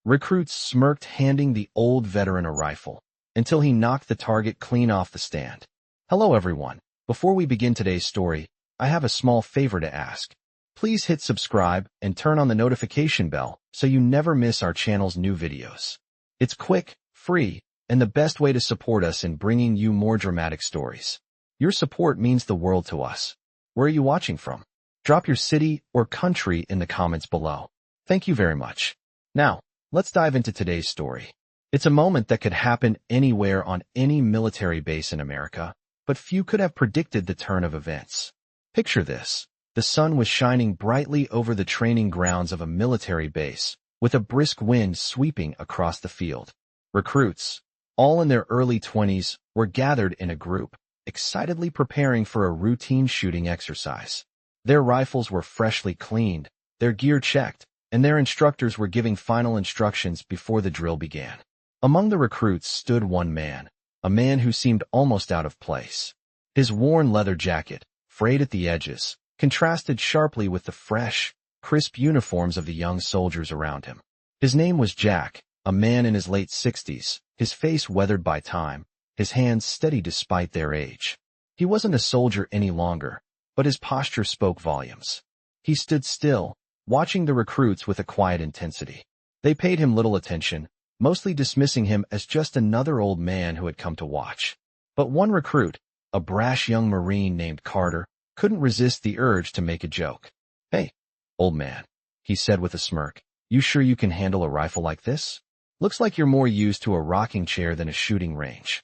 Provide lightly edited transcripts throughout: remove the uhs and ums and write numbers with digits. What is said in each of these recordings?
Recruits smirked, handing the old veteran a rifle, until he knocked the target clean off the stand. Hello everyone. Before we begin today's story, I have a small favor to ask. Please hit subscribe and turn on the notification bell so you never miss our channel's new videos. It's quick, free, and the best way to support us in bringing you more dramatic stories. Your support means the world to us. Where are you watching from? Drop your city or country in the comments below. Thank you very much. Now, let's dive into today's story. It's a moment that could happen anywhere on any military base in America, but few could have predicted the turn of events. Picture this. The sun was shining brightly over the training grounds of a military base, with a brisk wind sweeping across the field. Recruits, all in their early 20s, were gathered in a group, excitedly preparing for a routine shooting exercise. Their rifles were freshly cleaned, their gear checked, and their instructors were giving final instructions before the drill began. Among the recruits stood one man, a man who seemed almost out of place. His worn leather jacket, frayed at the edges, contrasted sharply with the fresh, crisp uniforms of the young soldiers around him. His name was Jack, a man in his late 60s, his face weathered by time, his hands steady despite their age. He wasn't a soldier any longer, but his posture spoke volumes. He stood still, watching the recruits with a quiet intensity. They paid him little attention, mostly dismissing him as just another old man who had come to watch. But one recruit, a brash young Marine named Carter, couldn't resist the urge to make a joke. "Hey, old man," he said with a smirk, "you sure you can handle a rifle like this? Looks like you're more used to a rocking chair than a shooting range."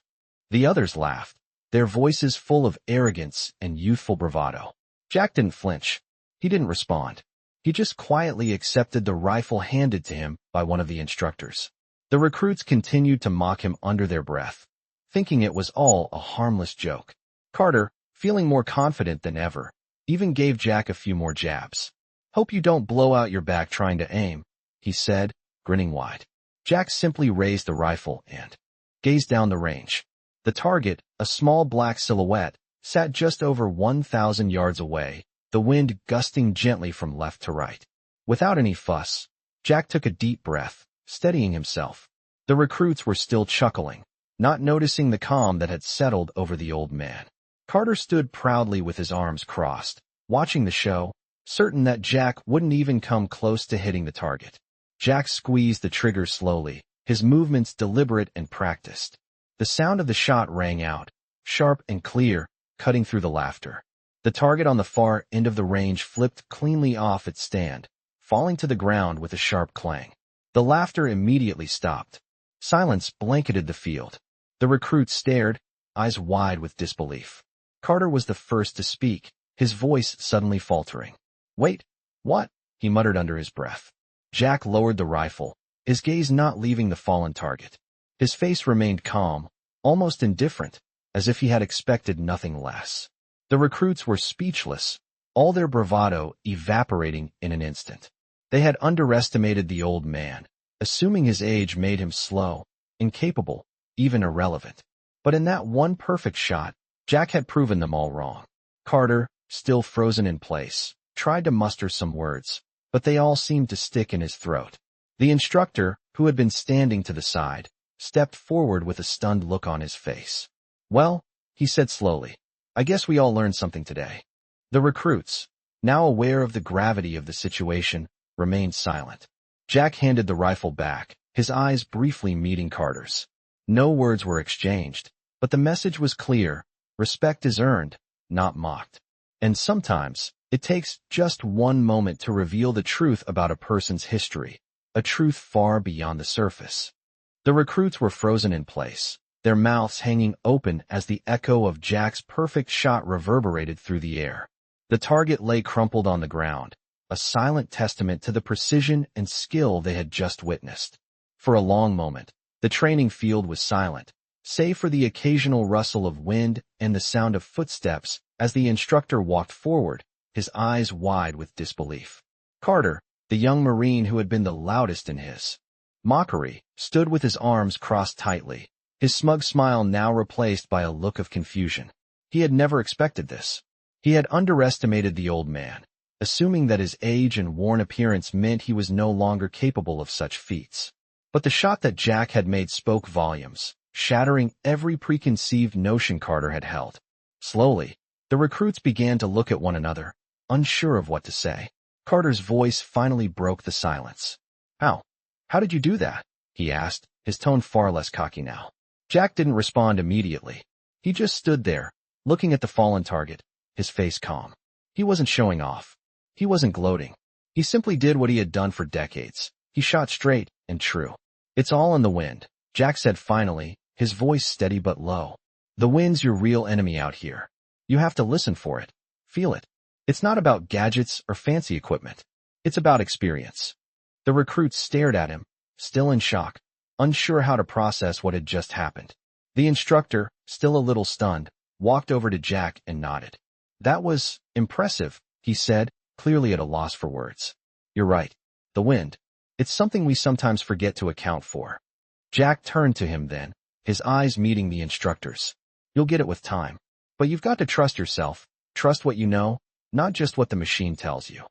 The others laughed, their voices full of arrogance and youthful bravado. Jack didn't flinch. He didn't respond. He just quietly accepted the rifle handed to him by one of the instructors. The recruits continued to mock him under their breath, thinking it was all a harmless joke. Carter, feeling more confident than ever, even gave Jack a few more jabs. "Hope you don't blow out your back trying to aim," he said, grinning wide. Jack simply raised the rifle and gazed down the range. The target, a small black silhouette, sat just over 1,000 yards away, the wind gusting gently from left to right. Without any fuss, Jack took a deep breath, steadying himself. The recruits were still chuckling, not noticing the calm that had settled over the old man. Carter stood proudly with his arms crossed, watching the show, certain that Jack wouldn't even come close to hitting the target. Jack squeezed the trigger slowly, his movements deliberate and practiced. The sound of the shot rang out, sharp and clear, cutting through the laughter. The target on the far end of the range flipped cleanly off its stand, falling to the ground with a sharp clang. The laughter immediately stopped. Silence blanketed the field. The recruits stared, eyes wide with disbelief. Carter was the first to speak, his voice suddenly faltering. "Wait, what?" he muttered under his breath. Jack lowered the rifle, his gaze not leaving the fallen target. His face remained calm, almost indifferent, as if he had expected nothing less. The recruits were speechless, all their bravado evaporating in an instant. They had underestimated the old man, assuming his age made him slow, incapable, even irrelevant. But in that one perfect shot, Jack had proven them all wrong. Carter, still frozen in place, tried to muster some words, but they all seemed to stick in his throat. The instructor, who had been standing to the side, stepped forward with a stunned look on his face. "Well," he said slowly, "I guess we all learned something today." The recruits, now aware of the gravity of the situation, remained silent. Jack handed the rifle back, his eyes briefly meeting Carter's. No words were exchanged, but the message was clear: respect is earned, not mocked. And sometimes, it takes just one moment to reveal the truth about a person's history, a truth far beyond the surface. The recruits were frozen in place, their mouths hanging open as the echo of Jack's perfect shot reverberated through the air. The target lay crumpled on the ground, a silent testament to the precision and skill they had just witnessed. For a long moment, the training field was silent, save for the occasional rustle of wind and the sound of footsteps as the instructor walked forward, his eyes wide with disbelief. Carter, the young Marine who had been the loudest in his mockery, stood with his arms crossed tightly, his smug smile now replaced by a look of confusion. He had never expected this. He had underestimated the old man, assuming that his age and worn appearance meant he was no longer capable of such feats. But the shot that Jack had made spoke volumes, shattering every preconceived notion Carter had held. Slowly, the recruits began to look at one another, unsure of what to say. Carter's voice finally broke the silence. How? How did you do that? He asked, his tone far less cocky now. Jack didn't respond immediately. He just stood there, looking at the fallen target, his face calm. He wasn't showing off. He wasn't gloating. He simply did what he had done for decades. He shot straight and true. It's all in the wind, Jack said finally, his voice steady but low. The wind's your real enemy out here. You have to listen for it. Feel it. It's not about gadgets or fancy equipment. It's about experience. The recruits stared at him, still in shock, unsure how to process what had just happened. The instructor, still a little stunned, walked over to Jack and nodded. That was impressive, he said, clearly at a loss for words. You're right. The wind. It's something we sometimes forget to account for. Jack turned to him then, his eyes meeting the instructor's. You'll get it with time. But you've got to trust yourself, trust what you know, not just what the machine tells you.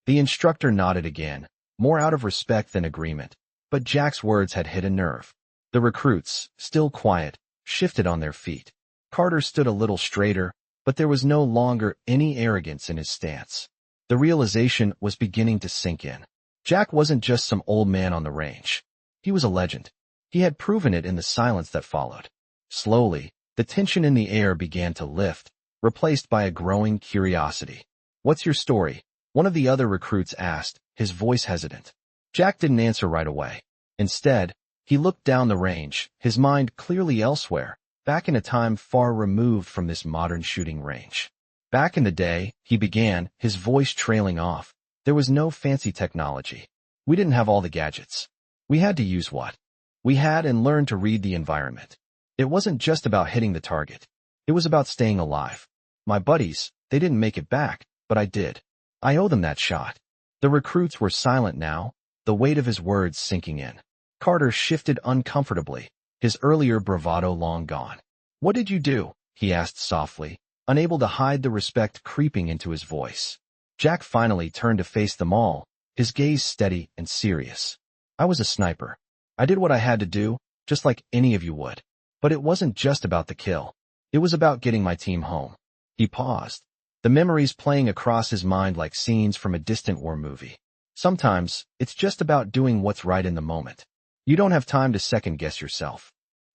The instructor nodded again, more out of respect than agreement, but Jack's words had hit a nerve. The recruits, still quiet, shifted on their feet. Carter stood a little straighter, but there was no longer any arrogance in his stance. The realization was beginning to sink in. Jack wasn't just some old man on the range. He was a legend. He had proven it in the silence that followed. Slowly, the tension in the air began to lift, replaced by a growing curiosity. What's your story? One of the other recruits asked, his voice hesitant. Jack didn't answer right away. Instead, he looked down the range, his mind clearly elsewhere, back in a time far removed from this modern shooting range. Back in the day, he began, his voice trailing off. There was no fancy technology. We didn't have all the gadgets. We had to use what we had and learn to read the environment. It wasn't just about hitting the target. It was about staying alive. My buddies, they didn't make it back, but I did. I owe them that shot. The recruits were silent now, the weight of his words sinking in. Carter shifted uncomfortably, his earlier bravado long gone. What did you do? He asked softly, unable to hide the respect creeping into his voice. Jack finally turned to face them all, his gaze steady and serious. I was a sniper. I did what I had to do, just like any of you would. But it wasn't just about the kill. It was about getting my team home. He paused, the memories playing across his mind like scenes from a distant war movie. Sometimes, it's just about doing what's right in the moment. You don't have time to second-guess yourself.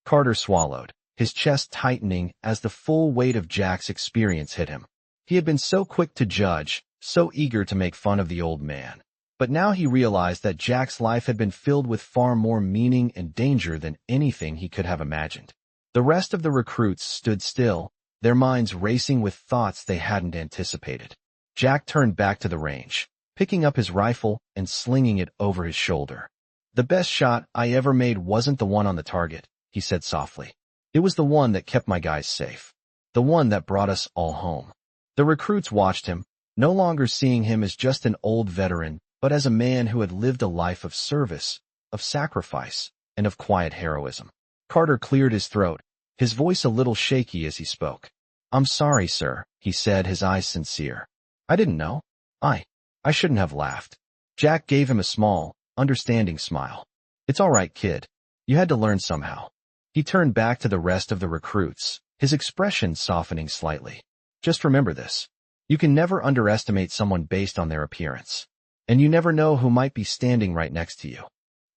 Carter swallowed, his chest tightening as the full weight of Jack's experience hit him. He had been so quick to judge, so eager to make fun of the old man. But now he realized that Jack's life had been filled with far more meaning and danger than anything he could have imagined. The rest of the recruits stood still, their minds racing with thoughts they hadn't anticipated. Jack turned back to the range, picking up his rifle and slinging it over his shoulder. The best shot I ever made wasn't the one on the target, he said softly. It was the one that kept my guys safe. The one that brought us all home. The recruits watched him, no longer seeing him as just an old veteran, but as a man who had lived a life of service, of sacrifice, and of quiet heroism. Carter cleared his throat, his voice a little shaky as he spoke. I'm sorry, sir, he said, his eyes sincere. I didn't know. I shouldn't have laughed. Jack gave him a small, understanding smile. It's all right, kid. You had to learn somehow. He turned back to the rest of the recruits, his expression softening slightly. Just remember this. You can never underestimate someone based on their appearance. And you never know who might be standing right next to you.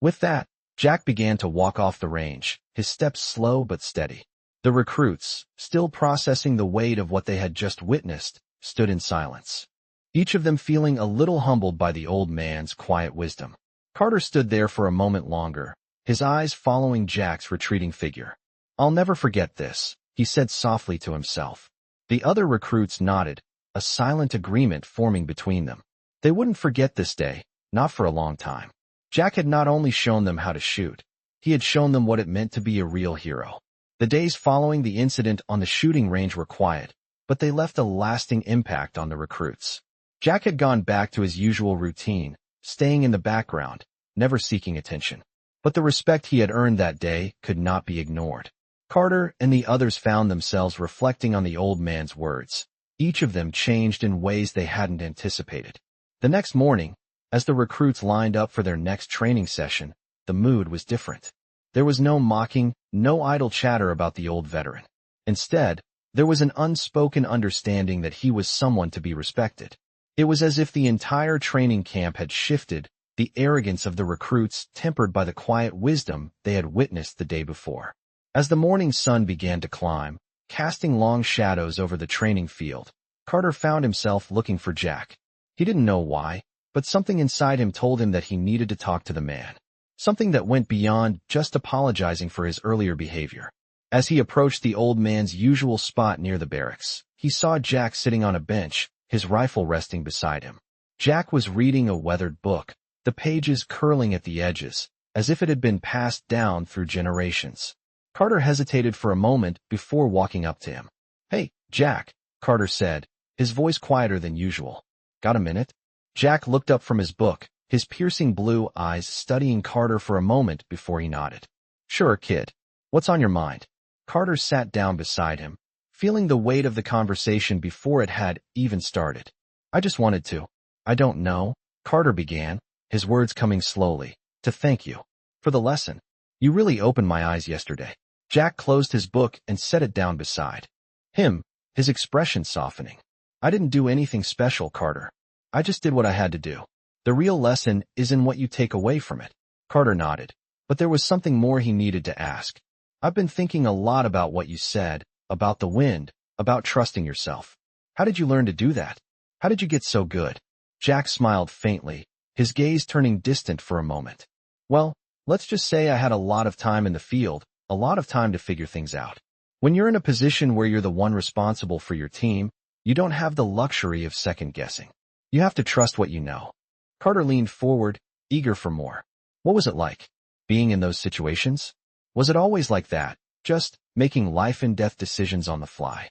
With that, Jack began to walk off the range, his steps slow but steady. The recruits, still processing the weight of what they had just witnessed, stood in silence, each of them feeling a little humbled by the old man's quiet wisdom. Carter stood there for a moment longer, his eyes following Jack's retreating figure. I'll never forget this, he said softly to himself. The other recruits nodded, a silent agreement forming between them. They wouldn't forget this day, not for a long time. Jack had not only shown them how to shoot, he had shown them what it meant to be a real hero. The days following the incident on the shooting range were quiet, but they left a lasting impact on the recruits. Jack had gone back to his usual routine, staying in the background, never seeking attention. But the respect he had earned that day could not be ignored. Carter and the others found themselves reflecting on the old man's words. Each of them changed in ways they hadn't anticipated. The next morning, as the recruits lined up for their next training session, the mood was different. There was no mocking, no idle chatter about the old veteran. Instead, there was an unspoken understanding that he was someone to be respected. It was as if the entire training camp had shifted, the arrogance of the recruits tempered by the quiet wisdom they had witnessed the day before. As the morning sun began to climb, casting long shadows over the training field, Carter found himself looking for Jack. He didn't know why, but something inside him told him that he needed to talk to the man. Something that went beyond just apologizing for his earlier behavior. As he approached the old man's usual spot near the barracks, he saw Jack sitting on a bench, his rifle resting beside him. Jack was reading a weathered book, the pages curling at the edges, as if it had been passed down through generations. Carter hesitated for a moment before walking up to him. "Hey, Jack," Carter said, his voice quieter than usual. "Got a minute?" Jack looked up from his book, his piercing blue eyes studying Carter for a moment before he nodded. "Sure, kid. What's on your mind?" Carter sat down beside him, feeling the weight of the conversation before it had even started. "I just wanted to. I don't know," Carter began, his words coming slowly, "to thank you for the lesson. You really opened my eyes yesterday." Jack closed his book and set it down beside him, his expression softening. "I didn't do anything special, Carter. I just did what I had to do. The real lesson is in what you take away from it." Carter nodded, but there was something more he needed to ask. "I've been thinking a lot about what you said, about the wind, about trusting yourself. How did you learn to do that? How did you get so good?" Jack smiled faintly, his gaze turning distant for a moment. "Well, let's just say I had a lot of time in the field, a lot of time to figure things out. When you're in a position where you're the one responsible for your team, you don't have the luxury of second-guessing. You have to trust what you know." Carter leaned forward, eager for more. What was it like, being in those situations? Was it always like that, just making life-and-death decisions on the fly?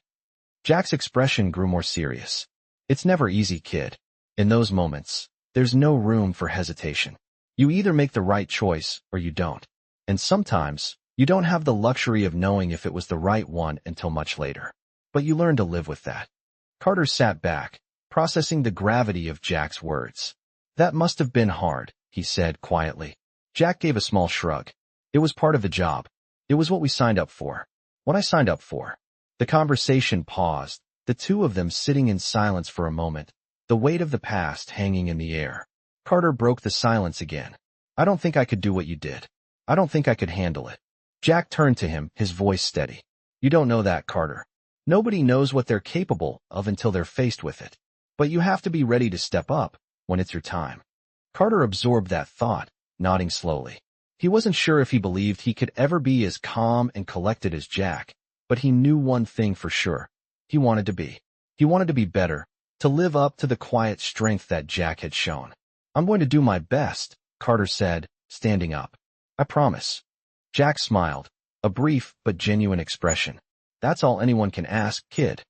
Jack's expression grew more serious. "It's never easy, kid. In those moments, there's no room for hesitation. You either make the right choice or you don't. And sometimes, you don't have the luxury of knowing if it was the right one until much later. But you learn to live with that." Carter sat back, processing the gravity of Jack's words. "That must have been hard," he said quietly. Jack gave a small shrug. "It was part of the job. It was what we signed up for. What I signed up for." The conversation paused, the two of them sitting in silence for a moment, the weight of the past hanging in the air. Carter broke the silence again. "I don't think I could do what you did. I don't think I could handle it." Jack turned to him, his voice steady. "You don't know that, Carter. Nobody knows what they're capable of until they're faced with it. But you have to be ready to step up when it's your time." Carter absorbed that thought, nodding slowly. He wasn't sure if he believed he could ever be as calm and collected as Jack, but he knew one thing for sure. He wanted to be. He wanted to be better, to live up to the quiet strength that Jack had shown. "I'm going to do my best," Carter said, standing up. "I promise." Jack smiled, a brief but genuine expression. "That's all anyone can ask, kid."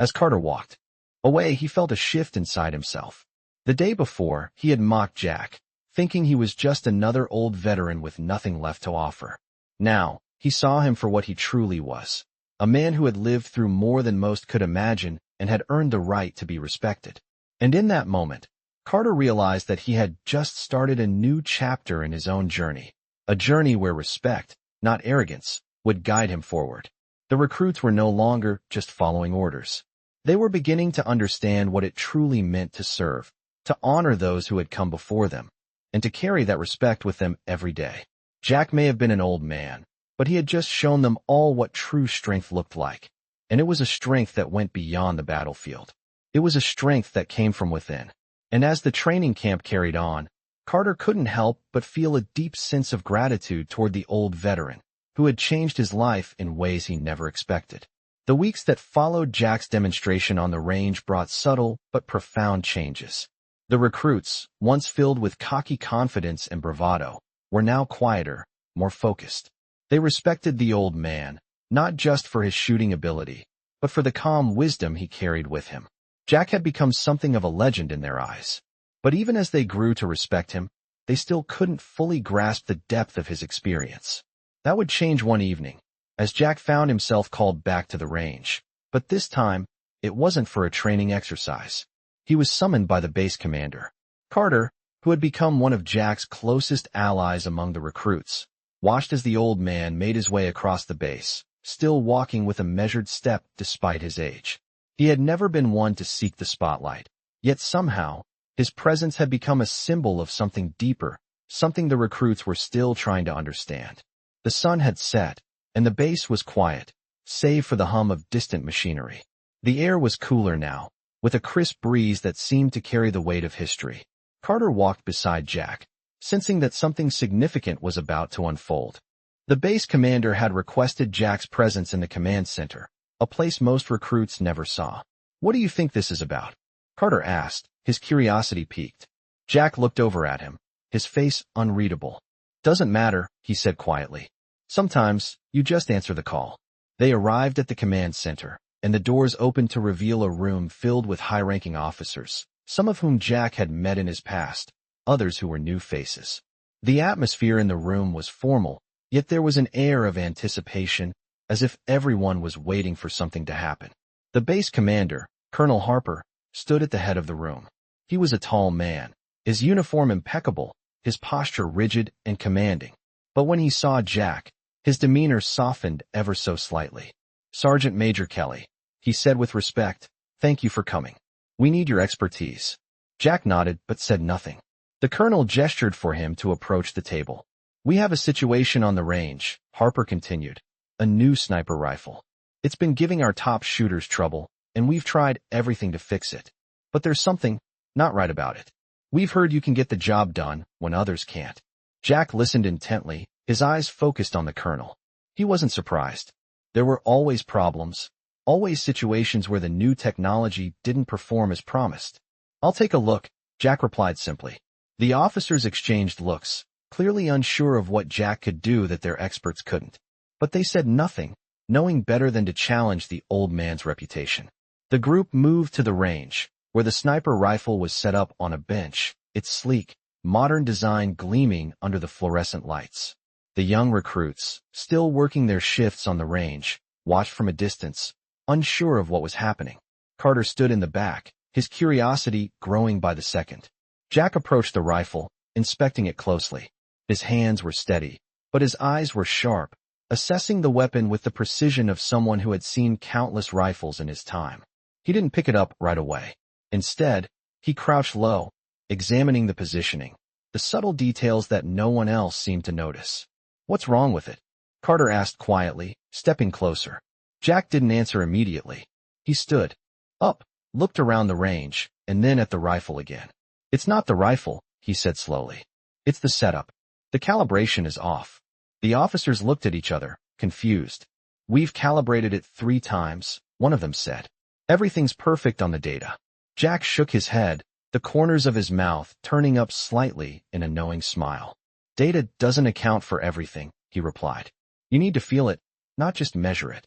As Carter walked away, he felt a shift inside himself. The day before, he had mocked Jack, thinking he was just another old veteran with nothing left to offer. Now, he saw him for what he truly was, a man who had lived through more than most could imagine and had earned the right to be respected. And in that moment, Carter realized that he had just started a new chapter in his own journey, a journey where respect, not arrogance, would guide him forward. The recruits were no longer just following orders. They were beginning to understand what it truly meant to serve, to honor those who had come before them, and to carry that respect with them every day. Jack may have been an old man, but he had just shown them all what true strength looked like. And it was a strength that went beyond the battlefield. It was a strength that came from within. And as the training camp carried on, Carter couldn't help but feel a deep sense of gratitude toward the old veteran, who had changed his life in ways he never expected. The weeks that followed Jack's demonstration on the range brought subtle but profound changes. The recruits, once filled with cocky confidence and bravado, were now quieter, more focused. They respected the old man, not just for his shooting ability, but for the calm wisdom he carried with him. Jack had become something of a legend in their eyes. But even as they grew to respect him, they still couldn't fully grasp the depth of his experience. That would change one evening, as Jack found himself called back to the range. But this time, it wasn't for a training exercise. He was summoned by the base commander. Carter, who had become one of Jack's closest allies among the recruits, watched as the old man made his way across the base, still walking with a measured step despite his age. He had never been one to seek the spotlight, yet somehow, his presence had become a symbol of something deeper, something the recruits were still trying to understand. The sun had set, and the base was quiet, save for the hum of distant machinery. The air was cooler now, with a crisp breeze that seemed to carry the weight of history. Carter walked beside Jack, sensing that something significant was about to unfold. The base commander had requested Jack's presence in the command center, a place most recruits never saw. "What do you think this is about?" Carter asked, his curiosity piqued. Jack looked over at him, his face unreadable. "Doesn't matter," he said quietly. "Sometimes, you just answer the call." They arrived at the command center, and the doors opened to reveal a room filled with high-ranking officers, some of whom Jack had met in his past, others who were new faces. The atmosphere in the room was formal, yet there was an air of anticipation, as if everyone was waiting for something to happen. The base commander, Colonel Harper, stood at the head of the room. He was a tall man, his uniform impeccable, his posture rigid and commanding. But when he saw Jack, his demeanor softened ever so slightly. "Sergeant Major Kelly," he said with respect, "thank you for coming. We need your expertise." Jack nodded but said nothing. The colonel gestured for him to approach the table. "We have a situation on the range," Harper continued. "A new sniper rifle. It's been giving our top shooters trouble, and we've tried everything to fix it. But there's something not right about it. We've heard you can get the job done when others can't." Jack listened intently, his eyes focused on the colonel. He wasn't surprised. There were always problems, always situations where the new technology didn't perform as promised. "I'll take a look," Jack replied simply. The officers exchanged looks, clearly unsure of what Jack could do that their experts couldn't. But they said nothing, knowing better than to challenge the old man's reputation. The group moved to the range, where the sniper rifle was set up on a bench, its sleek, modern design gleaming under the fluorescent lights. The young recruits, still working their shifts on the range, watched from a distance, unsure of what was happening. Carter stood in the back, his curiosity growing by the second. Jack approached the rifle, inspecting it closely. His hands were steady, but his eyes were sharp, assessing the weapon with the precision of someone who had seen countless rifles in his time. He didn't pick it up right away. Instead, he crouched low, examining the positioning, the subtle details that no one else seemed to notice. "What's wrong with it?" Carter asked quietly, stepping closer. Jack didn't answer immediately. He stood up, looked around the range, and then at the rifle again. "It's not the rifle," he said slowly. "It's the setup. The calibration is off." The officers looked at each other, confused. "We've calibrated it 3 times, one of them said. "Everything's perfect on the data." Jack shook his head, the corners of his mouth turning up slightly in a knowing smile. "Data doesn't account for everything," he replied. "You need to feel it, not just measure it."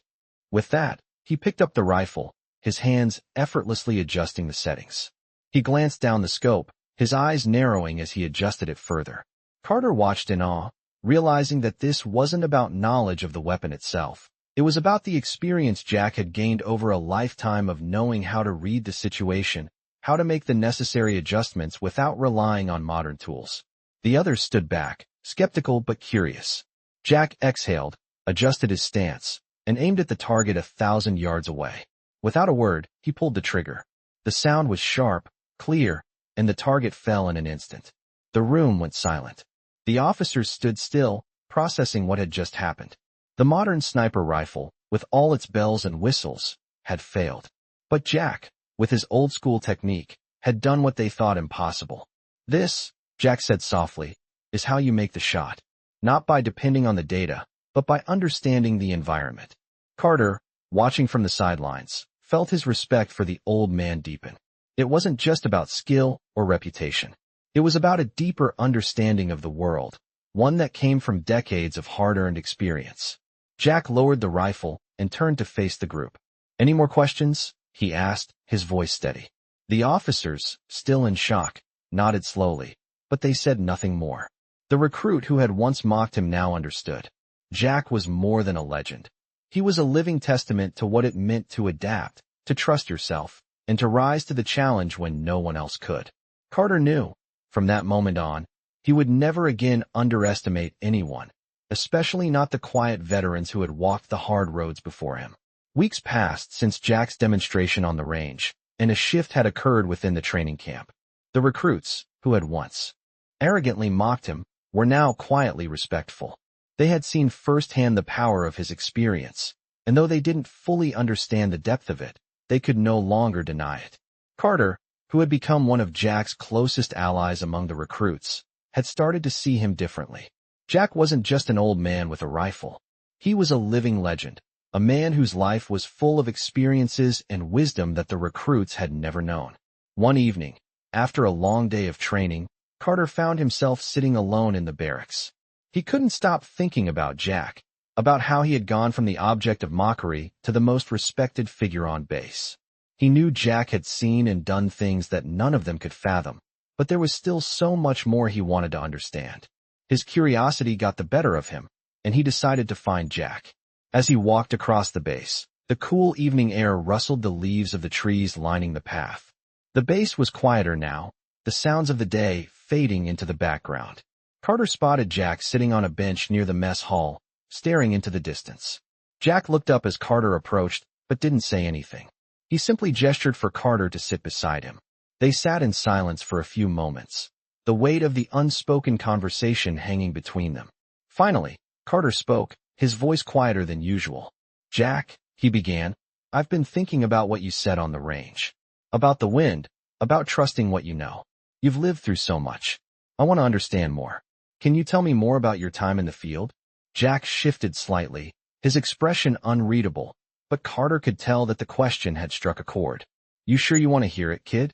With that, he picked up the rifle, his hands effortlessly adjusting the settings. He glanced down the scope, his eyes narrowing as he adjusted it further. Carter watched in awe, realizing that this wasn't about knowledge of the weapon itself. It was about the experience Jack had gained over a lifetime of knowing how to read the situation, how to make the necessary adjustments without relying on modern tools. The others stood back, skeptical but curious. Jack exhaled, adjusted his stance, and aimed at the target 1,000 yards away. Without a word, he pulled the trigger. The sound was sharp, clear, and the target fell in an instant. The room went silent. The officers stood still, processing what had just happened. The modern sniper rifle, with all its bells and whistles, had failed. But Jack, with his old-school technique, had done what they thought impossible. "This," Jack said softly, "is how you make the shot. Not by depending on the data, but by understanding the environment." Carter, watching from the sidelines, felt his respect for the old man deepen. It wasn't just about skill or reputation. It was about a deeper understanding of the world, one that came from decades of hard-earned experience. Jack lowered the rifle and turned to face the group. "Any more questions?" he asked, his voice steady. The officers, still in shock, nodded slowly, but they said nothing more. The recruit who had once mocked him now understood. Jack was more than a legend. He was a living testament to what it meant to adapt, to trust yourself, and to rise to the challenge when no one else could. Carter knew From that moment on, he would never again underestimate anyone, especially not the quiet veterans who had walked the hard roads before him. Weeks passed since Jack's demonstration on the range, and a shift had occurred within the training camp. The recruits, who had once arrogantly mocked him, were now quietly respectful. They had seen firsthand the power of his experience, and though they didn't fully understand the depth of it, they could no longer deny it. Carter, who had become one of Jack's closest allies among the recruits, had started to see him differently. Jack wasn't just an old man with a rifle. He was a living legend, a man whose life was full of experiences and wisdom that the recruits had never known. One evening, after a long day of training, Carter found himself sitting alone in the barracks. He couldn't stop thinking about Jack, about how he had gone from the object of mockery to the most respected figure on base. He knew Jack had seen and done things that none of them could fathom, but there was still so much more he wanted to understand. His curiosity got the better of him, and he decided to find Jack. As he walked across the base, the cool evening air rustled the leaves of the trees lining the path. The base was quieter now, the sounds of the day fading into the background. Carter spotted Jack sitting on a bench near the mess hall, staring into the distance. Jack looked up as Carter approached, but didn't say anything. He simply gestured for Carter to sit beside him. They sat in silence for a few moments, the weight of the unspoken conversation hanging between them. Finally, Carter spoke, his voice quieter than usual. "Jack," he began, "I've been thinking about what you said on the range. About the wind, about trusting what you know. You've lived through so much. I want to understand more. Can you tell me more about your time in the field?" Jack shifted slightly, his expression unreadable, but Carter could tell that the question had struck a chord. "You sure you want to hear it, kid?"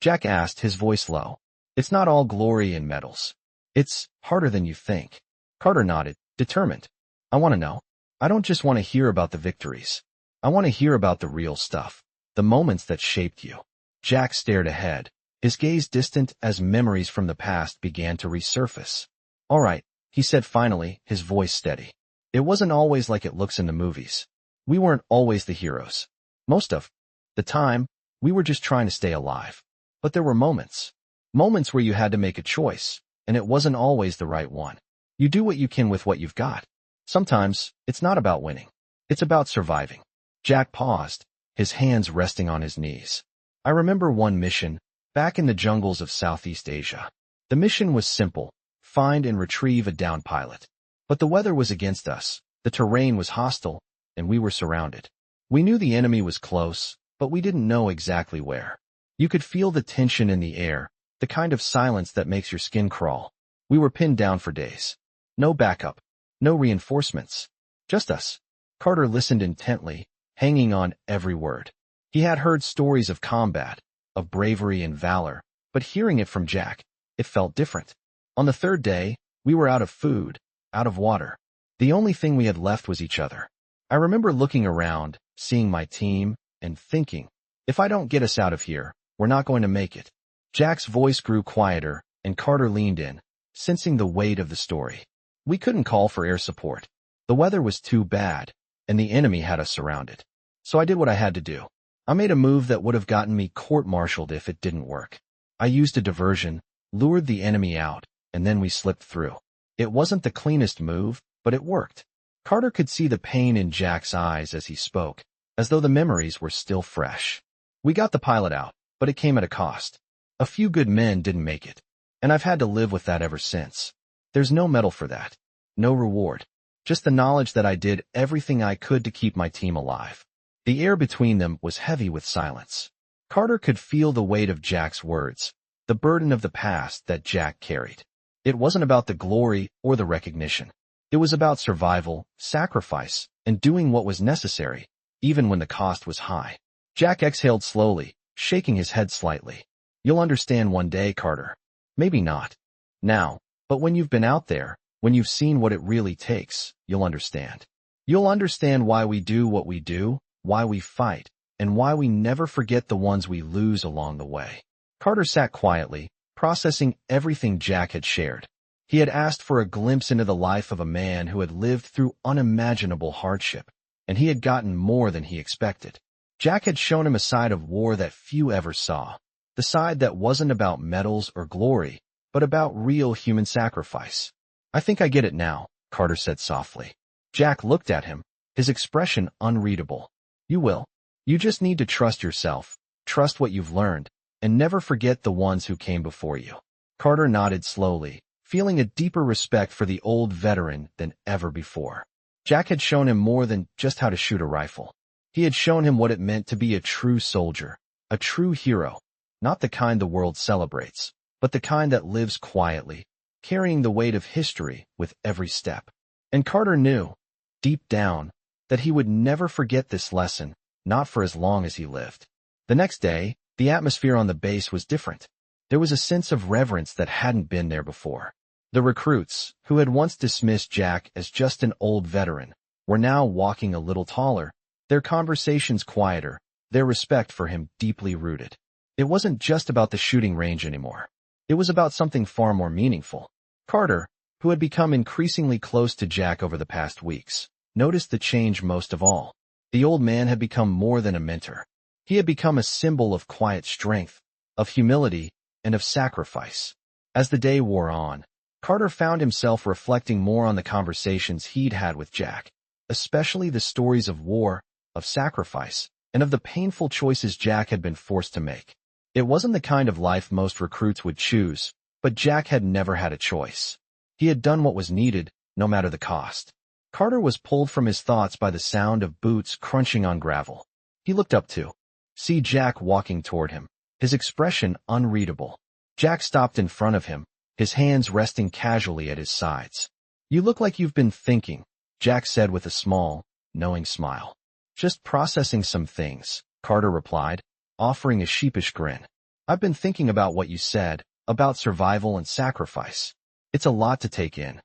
Jack asked, his voice low. "It's not all glory and medals. It's harder than you think." Carter nodded, determined. "I want to know. I don't just want to hear about the victories. I want to hear about the real stuff, the moments that shaped you." Jack stared ahead, his gaze distant as memories from the past began to resurface. "All right," he said finally, his voice steady. "It wasn't always like it looks in the movies. We weren't always the heroes. Most of the time, we were just trying to stay alive. But there were moments where you had to make a choice, and it wasn't always the right one. You do what you can with what you've got. Sometimes, it's not about winning. It's about surviving." Jack paused, his hands resting on his knees. "I remember one mission, back in the jungles of Southeast Asia. The mission was simple: find and retrieve a downed pilot. But the weather was against us, the terrain was hostile, and we were surrounded. We knew the enemy was close, but we didn't know exactly where. You could feel the tension in the air, the kind of silence that makes your skin crawl. We were pinned down for days. No backup, no reinforcements. Just us." Carter listened intently, hanging on every word. He had heard stories of combat, of bravery and valor, but hearing it from Jack, it felt different. On the third day, we were out of food, out of water. The only thing we had left was each other. I remember looking around, seeing my team, and thinking, if I don't get us out of here, we're not going to make it. Jack's voice grew quieter, and Carter leaned in, sensing the weight of the story. We couldn't call for air support. The weather was too bad, and the enemy had us surrounded. So I did what I had to do. I made a move that would have gotten me court-martialed if it didn't work. I used a diversion, lured the enemy out, and then we slipped through. It wasn't the cleanest move, but it worked. Carter could see the pain in Jack's eyes as he spoke, as though the memories were still fresh. We got the pilot out, but it came at a cost. A few good men didn't make it, and I've had to live with that ever since. There's no medal for that, no reward, just the knowledge that I did everything I could to keep my team alive. The air between them was heavy with silence. Carter could feel the weight of Jack's words, the burden of the past that Jack carried. It wasn't about the glory or the recognition. It was about survival, sacrifice, and doing what was necessary, even when the cost was high. Jack exhaled slowly, shaking his head slightly. "You'll understand one day, Carter. Maybe not now, but when you've been out there, when you've seen what it really takes, you'll understand. You'll understand why we do what we do, why we fight, and why we never forget the ones we lose along the way." Carter sat quietly, processing everything Jack had shared. He had asked for a glimpse into the life of a man who had lived through unimaginable hardship, and he had gotten more than he expected. Jack had shown him a side of war that few ever saw, the side that wasn't about medals or glory, but about real human sacrifice. I think I get it now, Carter said softly. Jack looked at him, his expression unreadable. You will. You just need to trust yourself, trust what you've learned, and never forget the ones who came before you. Carter nodded slowly, feeling a deeper respect for the old veteran than ever before. Jack had shown him more than just how to shoot a rifle. He had shown him what it meant to be a true soldier, a true hero, not the kind the world celebrates, but the kind that lives quietly, carrying the weight of history with every step. And Carter knew, deep down, that he would never forget this lesson, not for as long as he lived. The next day, the atmosphere on the base was different. There was a sense of reverence that hadn't been there before. The recruits, who had once dismissed Jack as just an old veteran, were now walking a little taller, their conversations quieter, their respect for him deeply rooted. It wasn't just about the shooting range anymore. It was about something far more meaningful. Carter, who had become increasingly close to Jack over the past weeks, noticed the change most of all. The old man had become more than a mentor. He had become a symbol of quiet strength, of humility, and of sacrifice. As the day wore on, Carter found himself reflecting more on the conversations he'd had with Jack, especially the stories of war, of sacrifice, and of the painful choices Jack had been forced to make. It wasn't the kind of life most recruits would choose, but Jack had never had a choice. He had done what was needed, no matter the cost. Carter was pulled from his thoughts by the sound of boots crunching on gravel. He looked up to see Jack walking toward him, his expression unreadable. Jack stopped in front of him, his hands resting casually at his sides. You look like you've been thinking, Jack said with a small, knowing smile. Just processing some things, Carter replied, offering a sheepish grin. I've been thinking about what you said, about survival and sacrifice. It's a lot to take in.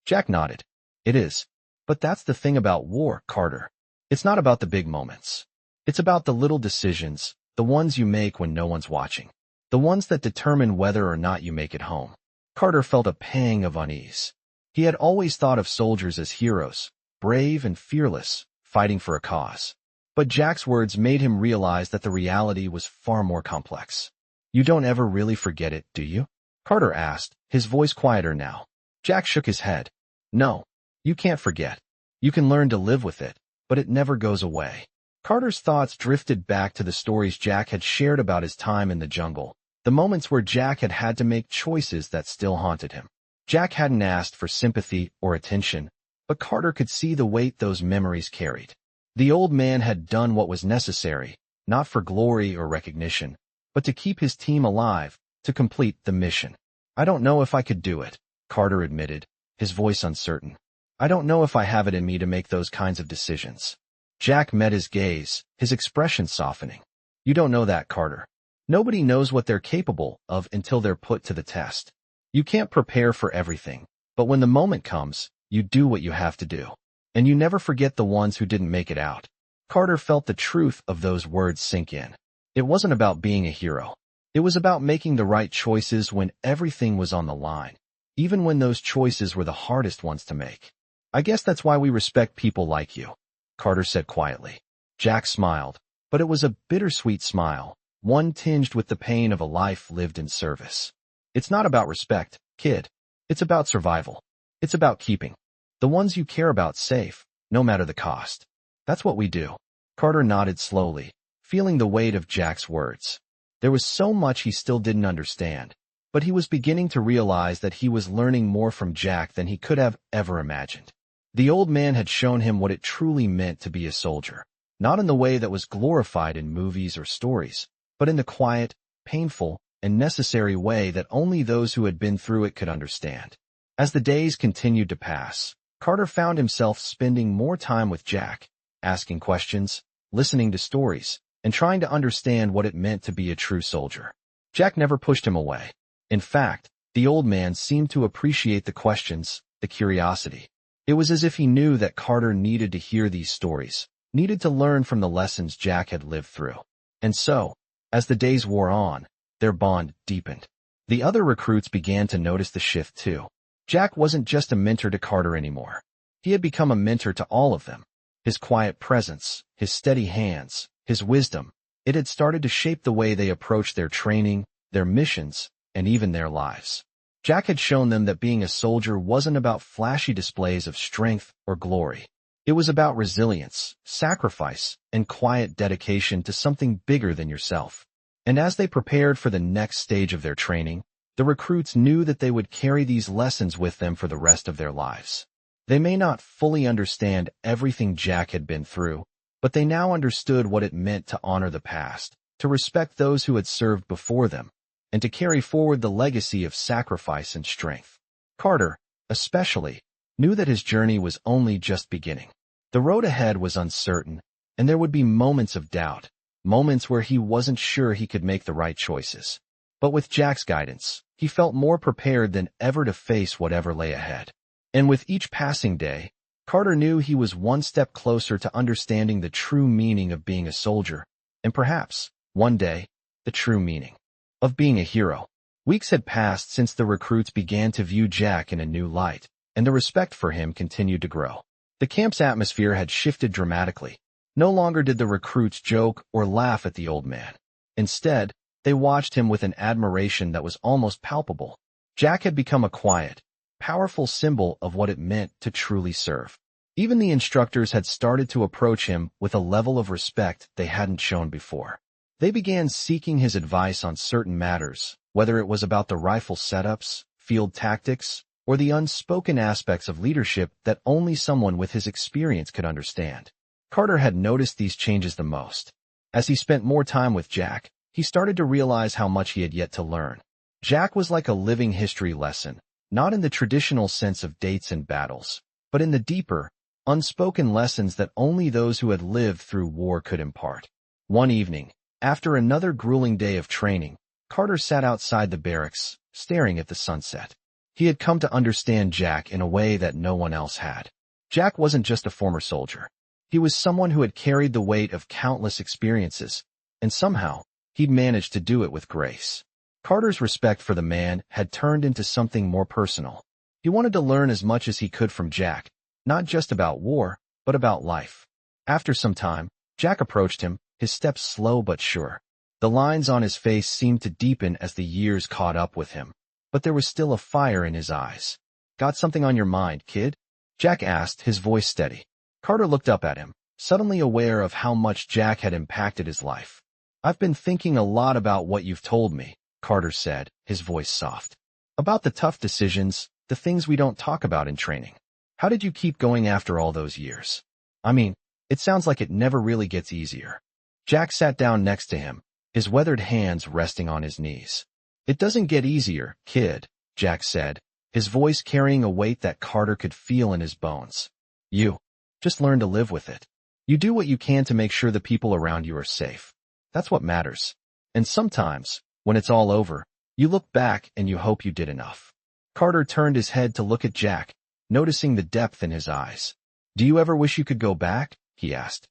Jack nodded. It is. But that's the thing about war, Carter. It's not about the big moments. It's about the little decisions, the ones you make when no one's watching, the ones that determine whether or not you make it home. Carter felt a pang of unease. He had always thought of soldiers as heroes, brave and fearless, fighting for a cause. But Jack's words made him realize that the reality was far more complex. You don't ever really forget it, do you? Carter asked, his voice quieter now. Jack shook his head. No, you can't forget. You can learn to live with it, but it never goes away. Carter's thoughts drifted back to the stories Jack had shared about his time in the jungle, the moments where Jack had had to make choices that still haunted him. Jack hadn't asked for sympathy or attention, but Carter could see the weight those memories carried. The old man had done what was necessary, not for glory or recognition, but to keep his team alive, to complete the mission. I don't know if I could do it, Carter admitted, his voice uncertain. I don't know if I have it in me to make those kinds of decisions. Jack met his gaze, his expression softening. You don't know that, Carter. Nobody knows what they're capable of until they're put to the test. You can't prepare for everything, but when the moment comes, you do what you have to do. And you never forget the ones who didn't make it out. Carter felt the truth of those words sink in. It wasn't about being a hero. It was about making the right choices when everything was on the line, even when those choices were the hardest ones to make. I guess that's why we respect people like you, Carter said quietly. Jack smiled, but it was a bittersweet smile, one tinged with the pain of a life lived in service. It's not about respect, kid. It's about survival. It's about keeping the ones you care about safe, no matter the cost. That's what we do. Carter nodded slowly, feeling the weight of Jack's words. There was so much he still didn't understand, but he was beginning to realize that he was learning more from Jack than he could have ever imagined. The old man had shown him what it truly meant to be a soldier, not in the way that was glorified in movies or stories, but in the quiet, painful, and necessary way that only those who had been through it could understand. As the days continued to pass, Carter found himself spending more time with Jack, asking questions, listening to stories, and trying to understand what it meant to be a true soldier. Jack never pushed him away. In fact, the old man seemed to appreciate the questions, the curiosity. It was as if he knew that Carter needed to hear these stories, needed to learn from the lessons Jack had lived through. And so, as the days wore on, their bond deepened. The other recruits began to notice the shift too. Jack wasn't just a mentor to Carter anymore. He had become a mentor to all of them. His quiet presence, his steady hands, his wisdom, it had started to shape the way they approached their training, their missions, and even their lives. Jack had shown them that being a soldier wasn't about flashy displays of strength or glory. It was about resilience, sacrifice, and quiet dedication to something bigger than yourself. And as they prepared for the next stage of their training, the recruits knew that they would carry these lessons with them for the rest of their lives. They may not fully understand everything Jack had been through, but they now understood what it meant to honor the past, to respect those who had served before them, and to carry forward the legacy of sacrifice and strength. Carter, especially, knew that his journey was only just beginning. The road ahead was uncertain, and there would be moments of doubt, moments where he wasn't sure he could make the right choices. But with Jack's guidance, he felt more prepared than ever to face whatever lay ahead. And with each passing day, Carter knew he was one step closer to understanding the true meaning of being a soldier, and perhaps, one day, the true meaning of being a hero. Weeks had passed since the recruits began to view Jack in a new light, and the respect for him continued to grow. The camp's atmosphere had shifted dramatically. No longer did the recruits joke or laugh at the old man. Instead, they watched him with an admiration that was almost palpable. Jack had become a quiet, powerful symbol of what it meant to truly serve. Even the instructors had started to approach him with a level of respect they hadn't shown before. They began seeking his advice on certain matters, whether it was about the rifle setups, field tactics, or the unspoken aspects of leadership that only someone with his experience could understand. Carter had noticed these changes the most. As he spent more time with Jack, he started to realize how much he had yet to learn. Jack was like a living history lesson, not in the traditional sense of dates and battles, but in the deeper, unspoken lessons that only those who had lived through war could impart. One evening, after another grueling day of training, Carter sat outside the barracks, staring at the sunset. He had come to understand Jack in a way that no one else had. Jack wasn't just a former soldier. He was someone who had carried the weight of countless experiences, and somehow, he'd managed to do it with grace. Carter's respect for the man had turned into something more personal. He wanted to learn as much as he could from Jack, not just about war, but about life. After some time, Jack approached him, his steps slow but sure. The lines on his face seemed to deepen as the years caught up with him, but there was still a fire in his eyes. "Got something on your mind, kid?" Jack asked, his voice steady. Carter looked up at him, suddenly aware of how much Jack had impacted his life. "I've been thinking a lot about what you've told me," Carter said, his voice soft. "About the tough decisions, the things we don't talk about in training. How did you keep going after all those years? I mean, it sounds like it never really gets easier." Jack sat down next to him, his weathered hands resting on his knees. "It doesn't get easier, kid," Jack said, his voice carrying a weight that Carter could feel in his bones. "You just learn to live with it. You do what you can to make sure the people around you are safe. That's what matters. And sometimes, when it's all over, you look back and you hope you did enough." Carter turned his head to look at Jack, noticing the depth in his eyes. "Do you ever wish you could go back?" he asked.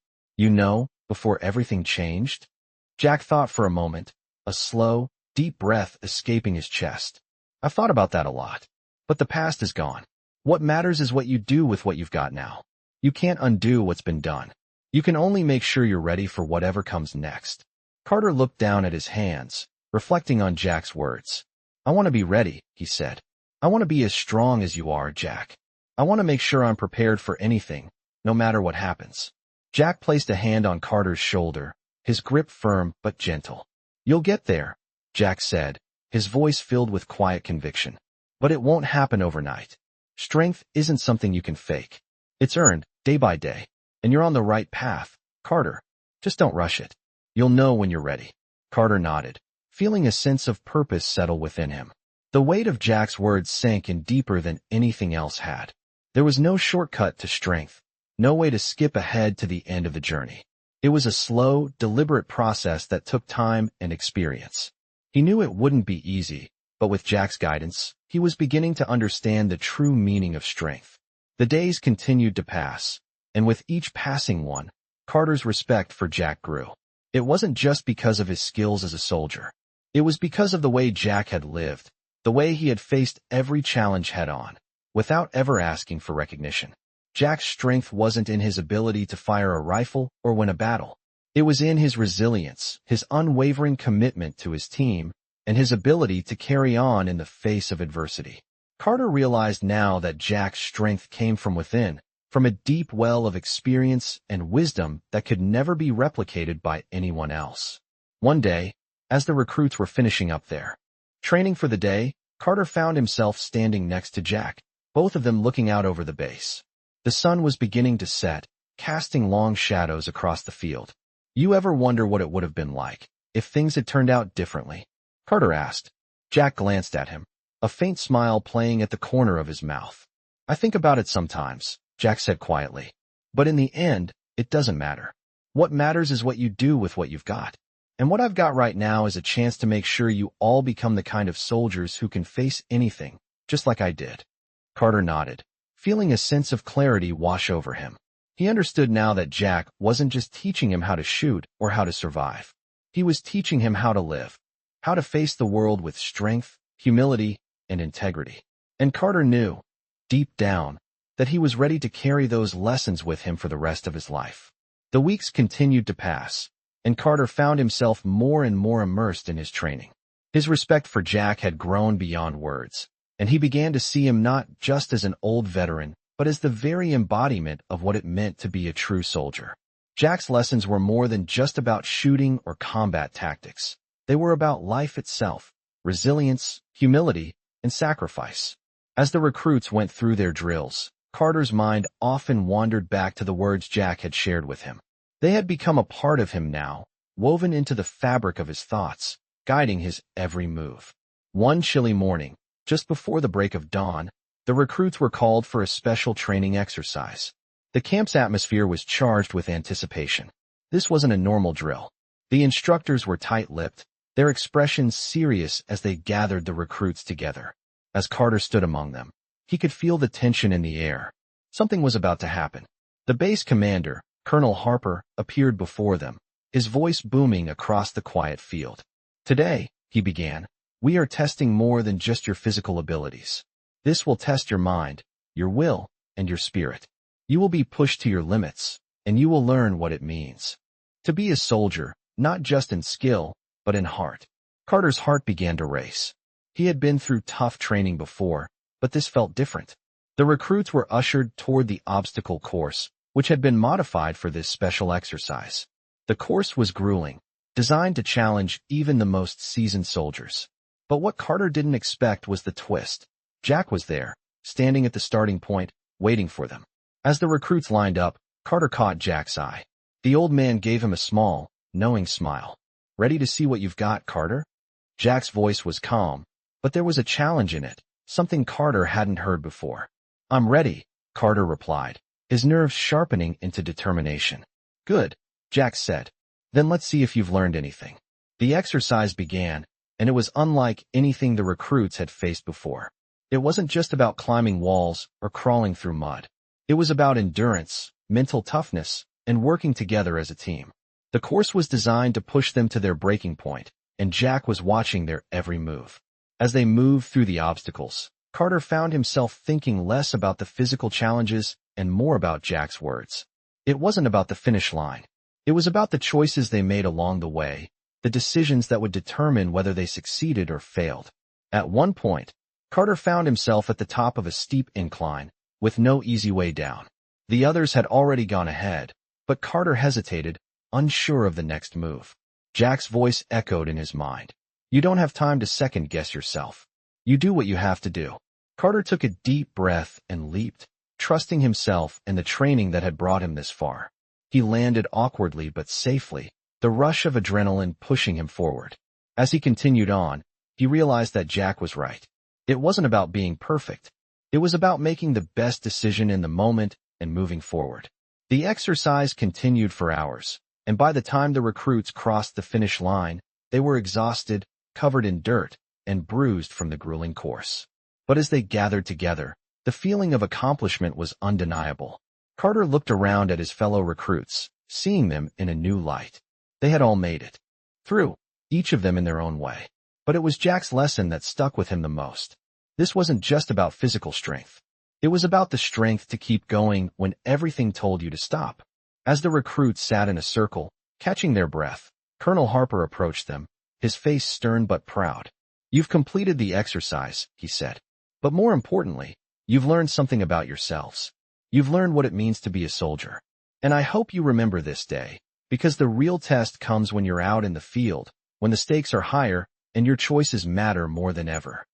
Before everything changed? Jack thought for a moment, a slow, deep breath escaping his chest. "I've thought about that a lot. But the past is gone. What matters is what you do with what you've got now. You can't undo what's been done. You can only make sure you're ready for whatever comes next." Carter looked down at his hands, reflecting on Jack's words. "I want to be ready," he said. "I want to be as strong as you are, Jack. I want to make sure I'm prepared for anything, no matter what happens." Jack placed a hand on Carter's shoulder, his grip firm but gentle. "You'll get there," Jack said, his voice filled with quiet conviction. "But it won't happen overnight. Strength isn't something you can fake. It's earned, day by day. And you're on the right path, Carter. Just don't rush it. You'll know when you're ready." Carter nodded, feeling a sense of purpose settle within him. The weight of Jack's words sank in deeper than anything else had. There was no shortcut to strength, no way to skip ahead to the end of the journey. It was a slow, deliberate process that took time and experience. He knew it wouldn't be easy, but with Jack's guidance, he was beginning to understand the true meaning of strength. The days continued to pass, and with each passing one, Carter's respect for Jack grew. It wasn't just because of his skills as a soldier. It was because of the way Jack had lived, the way he had faced every challenge head-on, without ever asking for recognition. Jack's strength wasn't in his ability to fire a rifle or win a battle. It was in his resilience, his unwavering commitment to his team, and his ability to carry on in the face of adversity. Carter realized now that Jack's strength came from within, from a deep well of experience and wisdom that could never be replicated by anyone else. One day, as the recruits were finishing up their training for the day, Carter found himself standing next to Jack, both of them looking out over the base. The sun was beginning to set, casting long shadows across the field. "You ever wonder what it would have been like if things had turned out differently?" Carter asked. Jack glanced at him, a faint smile playing at the corner of his mouth. "I think about it sometimes," Jack said quietly. "But in the end, it doesn't matter. What matters is what you do with what you've got. And what I've got right now is a chance to make sure you all become the kind of soldiers who can face anything, just like I did." Carter nodded, feeling a sense of clarity wash over him. He understood now that Jack wasn't just teaching him how to shoot or how to survive. He was teaching him how to live, how to face the world with strength, humility, and integrity. And Carter knew, deep down, that he was ready to carry those lessons with him for the rest of his life. The weeks continued to pass, and Carter found himself more and more immersed in his training. His respect for Jack had grown beyond words, and he began to see him not just as an old veteran, but as the very embodiment of what it meant to be a true soldier. Jack's lessons were more than just about shooting or combat tactics. They were about life itself, resilience, humility, and sacrifice. As the recruits went through their drills, Carter's mind often wandered back to the words Jack had shared with him. They had become a part of him now, woven into the fabric of his thoughts, guiding his every move. One chilly morning, just before the break of dawn, the recruits were called for a special training exercise. The camp's atmosphere was charged with anticipation. This wasn't a normal drill. The instructors were tight-lipped, their expressions serious as they gathered the recruits together. As Carter stood among them, he could feel the tension in the air. Something was about to happen. The base commander, Colonel Harper, appeared before them, his voice booming across the quiet field. "Today," he began, "we are testing more than just your physical abilities. This will test your mind, your will, and your spirit. You will be pushed to your limits, and you will learn what it means to be a soldier, not just in skill, but in heart." Carter's heart began to race. He had been through tough training before, but this felt different. The recruits were ushered toward the obstacle course, which had been modified for this special exercise. The course was grueling, designed to challenge even the most seasoned soldiers. But what Carter didn't expect was the twist. Jack was there, standing at the starting point, waiting for them. As the recruits lined up, Carter caught Jack's eye. The old man gave him a small, knowing smile. "Ready to see what you've got, Carter?" Jack's voice was calm, but there was a challenge in it, something Carter hadn't heard before. "I'm ready," Carter replied, his nerves sharpening into determination. "Good," Jack said. "Then let's see if you've learned anything." The exercise began, and it was unlike anything the recruits had faced before. It wasn't just about climbing walls or crawling through mud. It was about endurance, mental toughness, and working together as a team. The course was designed to push them to their breaking point, and Jack was watching their every move. As they moved through the obstacles, Carter found himself thinking less about the physical challenges and more about Jack's words. It wasn't about the finish line. It was about the choices they made along the way, the decisions that would determine whether they succeeded or failed. At one point, Carter found himself at the top of a steep incline, with no easy way down. The others had already gone ahead, but Carter hesitated, unsure of the next move. Jack's voice echoed in his mind. "You don't have time to second-guess yourself. You do what you have to do." Carter took a deep breath and leaped, trusting himself and the training that had brought him this far. He landed awkwardly but safely, the rush of adrenaline pushing him forward. As he continued on, he realized that Jack was right. It wasn't about being perfect. It was about making the best decision in the moment and moving forward. The exercise continued for hours, and by the time the recruits crossed the finish line, they were exhausted, covered in dirt, and bruised from the grueling course. But as they gathered together, the feeling of accomplishment was undeniable. Carter looked around at his fellow recruits, seeing them in a new light. They had all made it through, each of them in their own way. But it was Jack's lesson that stuck with him the most. This wasn't just about physical strength. It was about the strength to keep going when everything told you to stop. As the recruits sat in a circle, catching their breath, Colonel Harper approached them, his face stern but proud. "You've completed the exercise," he said. "But more importantly, you've learned something about yourselves. You've learned what it means to be a soldier. And I hope you remember this day, because the real test comes when you're out in the field, when the stakes are higher and your choices matter more than ever."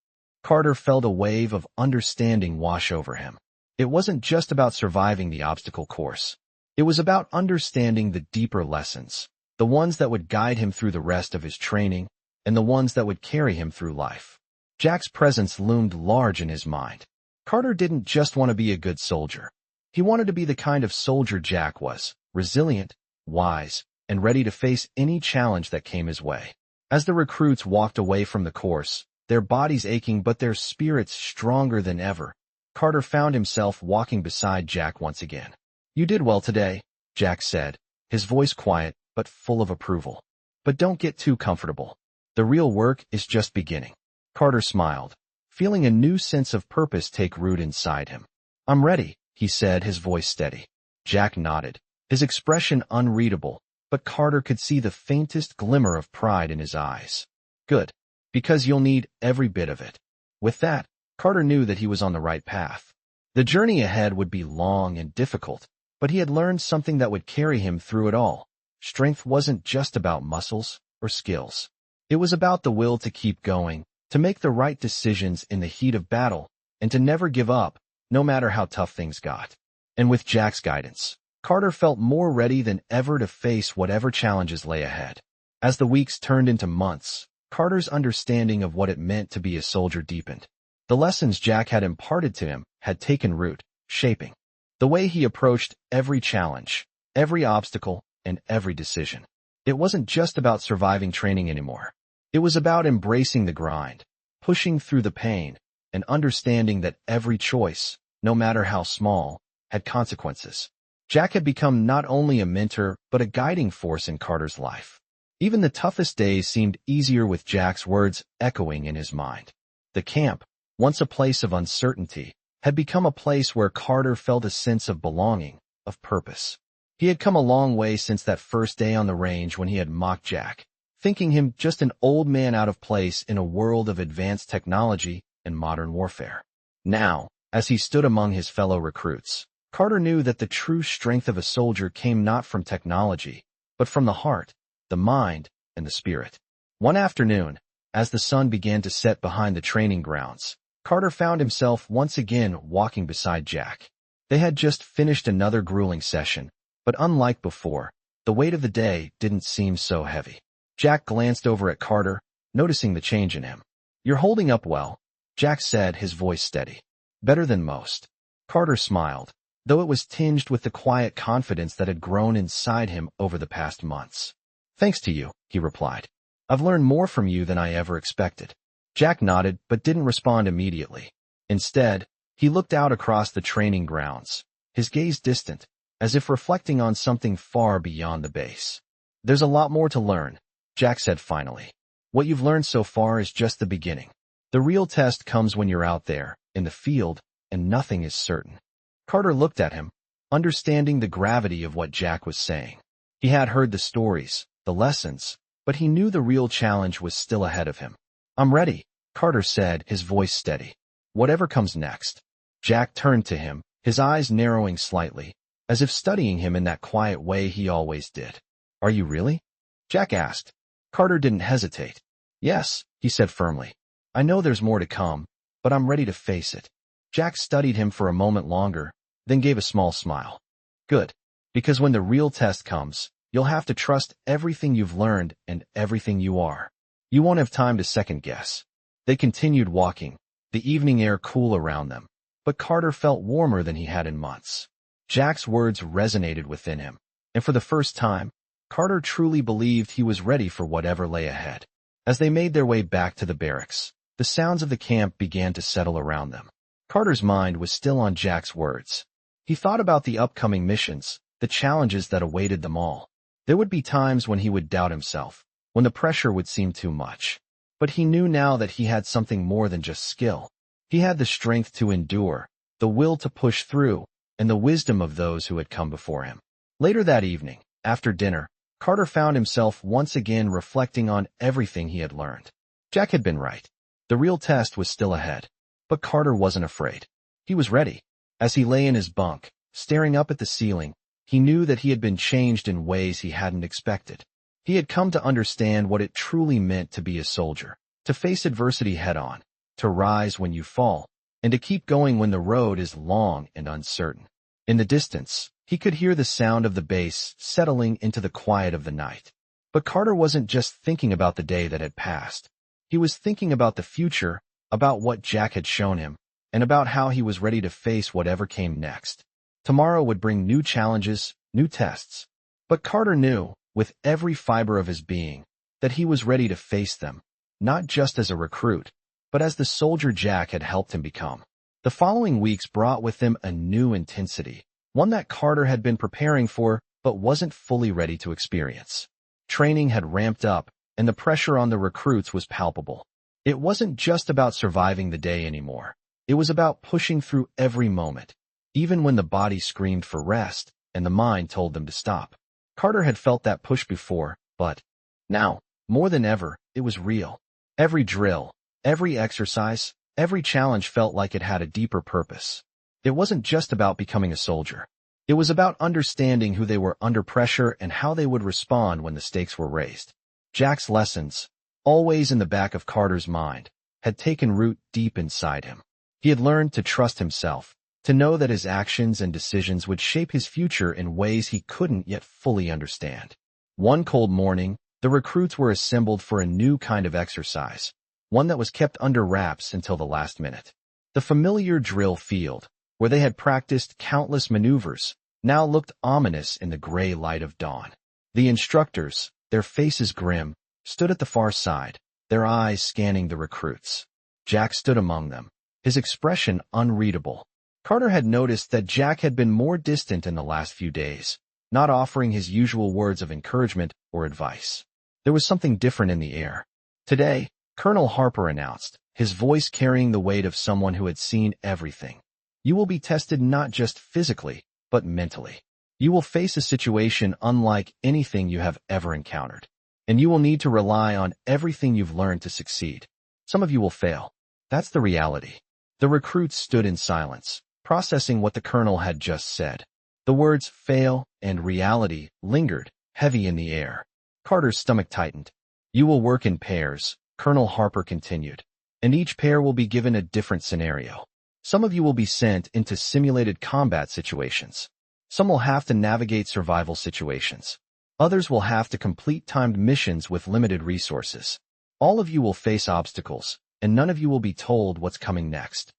Carter felt a wave of understanding wash over him. It wasn't just about surviving the obstacle course. It was about understanding the deeper lessons, the ones that would guide him through the rest of his training, and the ones that would carry him through life. Jack's presence loomed large in his mind. Carter didn't just want to be a good soldier. He wanted to be the kind of soldier Jack was, resilient, wise, and ready to face any challenge that came his way. As the recruits walked away from the course, their bodies aching but their spirits stronger than ever, Carter found himself walking beside Jack once again. "You did well today," Jack said, his voice quiet but full of approval. "But don't get too comfortable. The real work is just beginning." Carter smiled, feeling a new sense of purpose take root inside him. "I'm ready," he said, his voice steady. Jack nodded, his expression unreadable, but Carter could see the faintest glimmer of pride in his eyes. "Good. Because you'll need every bit of it." With that, Carter knew that he was on the right path. The journey ahead would be long and difficult, but he had learned something that would carry him through it all. Strength wasn't just about muscles or skills. It was about the will to keep going, to make the right decisions in the heat of battle, and to never give up, no matter how tough things got. And with Jack's guidance, Carter felt more ready than ever to face whatever challenges lay ahead. As the weeks turned into months, Carter's understanding of what it meant to be a soldier deepened. The lessons Jack had imparted to him had taken root, shaping the way he approached every challenge, every obstacle, and every decision. It wasn't just about surviving training anymore. It was about embracing the grind, pushing through the pain, and understanding that every choice, no matter how small, had consequences. Jack had become not only a mentor but a guiding force in Carter's life. Even the toughest days seemed easier with Jack's words echoing in his mind. The camp, once a place of uncertainty, had become a place where Carter felt a sense of belonging, of purpose. He had come a long way since that first day on the range when he had mocked Jack, thinking him just an old man out of place in a world of advanced technology and modern warfare. Now, as he stood among his fellow recruits, Carter knew that the true strength of a soldier came not from technology, but from the heart, the mind, and the spirit. One afternoon, as the sun began to set behind the training grounds, Carter found himself once again walking beside Jack. They had just finished another grueling session, but unlike before, the weight of the day didn't seem so heavy. Jack glanced over at Carter, noticing the change in him. "You're holding up well," Jack said, his voice steady. "Better than most." Carter smiled, though it was tinged with the quiet confidence that had grown inside him over the past months. "Thanks to you," he replied. "I've learned more from you than I ever expected." Jack nodded but didn't respond immediately. Instead, he looked out across the training grounds, his gaze distant, as if reflecting on something far beyond the base. "There's a lot more to learn," Jack said finally. "What you've learned so far is just the beginning. The real test comes when you're out there, in the field, and nothing is certain." Carter looked at him, understanding the gravity of what Jack was saying. He had heard the stories, the lessons, but he knew the real challenge was still ahead of him. "I'm ready," Carter said, his voice steady. "Whatever comes next." Jack turned to him, his eyes narrowing slightly, as if studying him in that quiet way he always did. "Are you really?" Jack asked. Carter didn't hesitate. "Yes," he said firmly. "I know there's more to come, but I'm ready to face it." Jack studied him for a moment longer, then gave a small smile. "Good. Because when the real test comes, you'll have to trust everything you've learned and everything you are. You won't have time to second guess." They continued walking, the evening air cool around them, but Carter felt warmer than he had in months. Jack's words resonated within him, and for the first time, Carter truly believed he was ready for whatever lay ahead. As they made their way back to the barracks, the sounds of the camp began to settle around them. Carter's mind was still on Jack's words. He thought about the upcoming missions, the challenges that awaited them all. There would be times when he would doubt himself, when the pressure would seem too much. But he knew now that he had something more than just skill. He had the strength to endure, the will to push through, and the wisdom of those who had come before him. Later that evening, after dinner, Carter found himself once again reflecting on everything he had learned. Jack had been right. The real test was still ahead. But Carter wasn't afraid. He was ready. As he lay in his bunk, staring up at the ceiling, he knew that he had been changed in ways he hadn't expected. He had come to understand what it truly meant to be a soldier, to face adversity head-on, to rise when you fall, and to keep going when the road is long and uncertain. In the distance, he could hear the sound of the bass settling into the quiet of the night. But Carter wasn't just thinking about the day that had passed. He was thinking about the future, about what Jack had shown him, and about how he was ready to face whatever came next. Tomorrow would bring new challenges, new tests. But Carter knew, with every fiber of his being, that he was ready to face them, not just as a recruit, but as the soldier Jack had helped him become. The following weeks brought with them a new intensity, one that Carter had been preparing for but wasn't fully ready to experience. Training had ramped up, and the pressure on the recruits was palpable. It wasn't just about surviving the day anymore. It was about pushing through every moment, even when the body screamed for rest and the mind told them to stop. Carter had felt that push before, but now, more than ever, it was real. Every drill, every exercise, every challenge felt like it had a deeper purpose. It wasn't just about becoming a soldier. It was about understanding who they were under pressure and how they would respond when the stakes were raised. Jack's lessons, always in the back of Carter's mind, had taken root deep inside him. He had learned to trust himself, to know that his actions and decisions would shape his future in ways he couldn't yet fully understand. One cold morning, the recruits were assembled for a new kind of exercise, one that was kept under wraps until the last minute. The familiar drill field, where they had practiced countless maneuvers, now looked ominous in the gray light of dawn. The instructors, their faces grim, stood at the far side, their eyes scanning the recruits. Jack stood among them, his expression unreadable. Carter had noticed that Jack had been more distant in the last few days, not offering his usual words of encouragement or advice. There was something different in the air. Today, Colonel Harper announced, his voice carrying the weight of someone who had seen everything. You will be tested not just physically, but mentally. You will face a situation unlike anything you have ever encountered, and you will need to rely on everything you've learned to succeed. Some of you will fail. That's the reality. The recruits stood in silence, processing what the colonel had just said. The words fail and reality lingered, heavy in the air. Carter's stomach tightened. You will work in pairs, Colonel Harper continued, and each pair will be given a different scenario. Some of you will be sent into simulated combat situations. Some will have to navigate survival situations. Others will have to complete timed missions with limited resources. All of you will face obstacles, and none of you will be told what's coming next.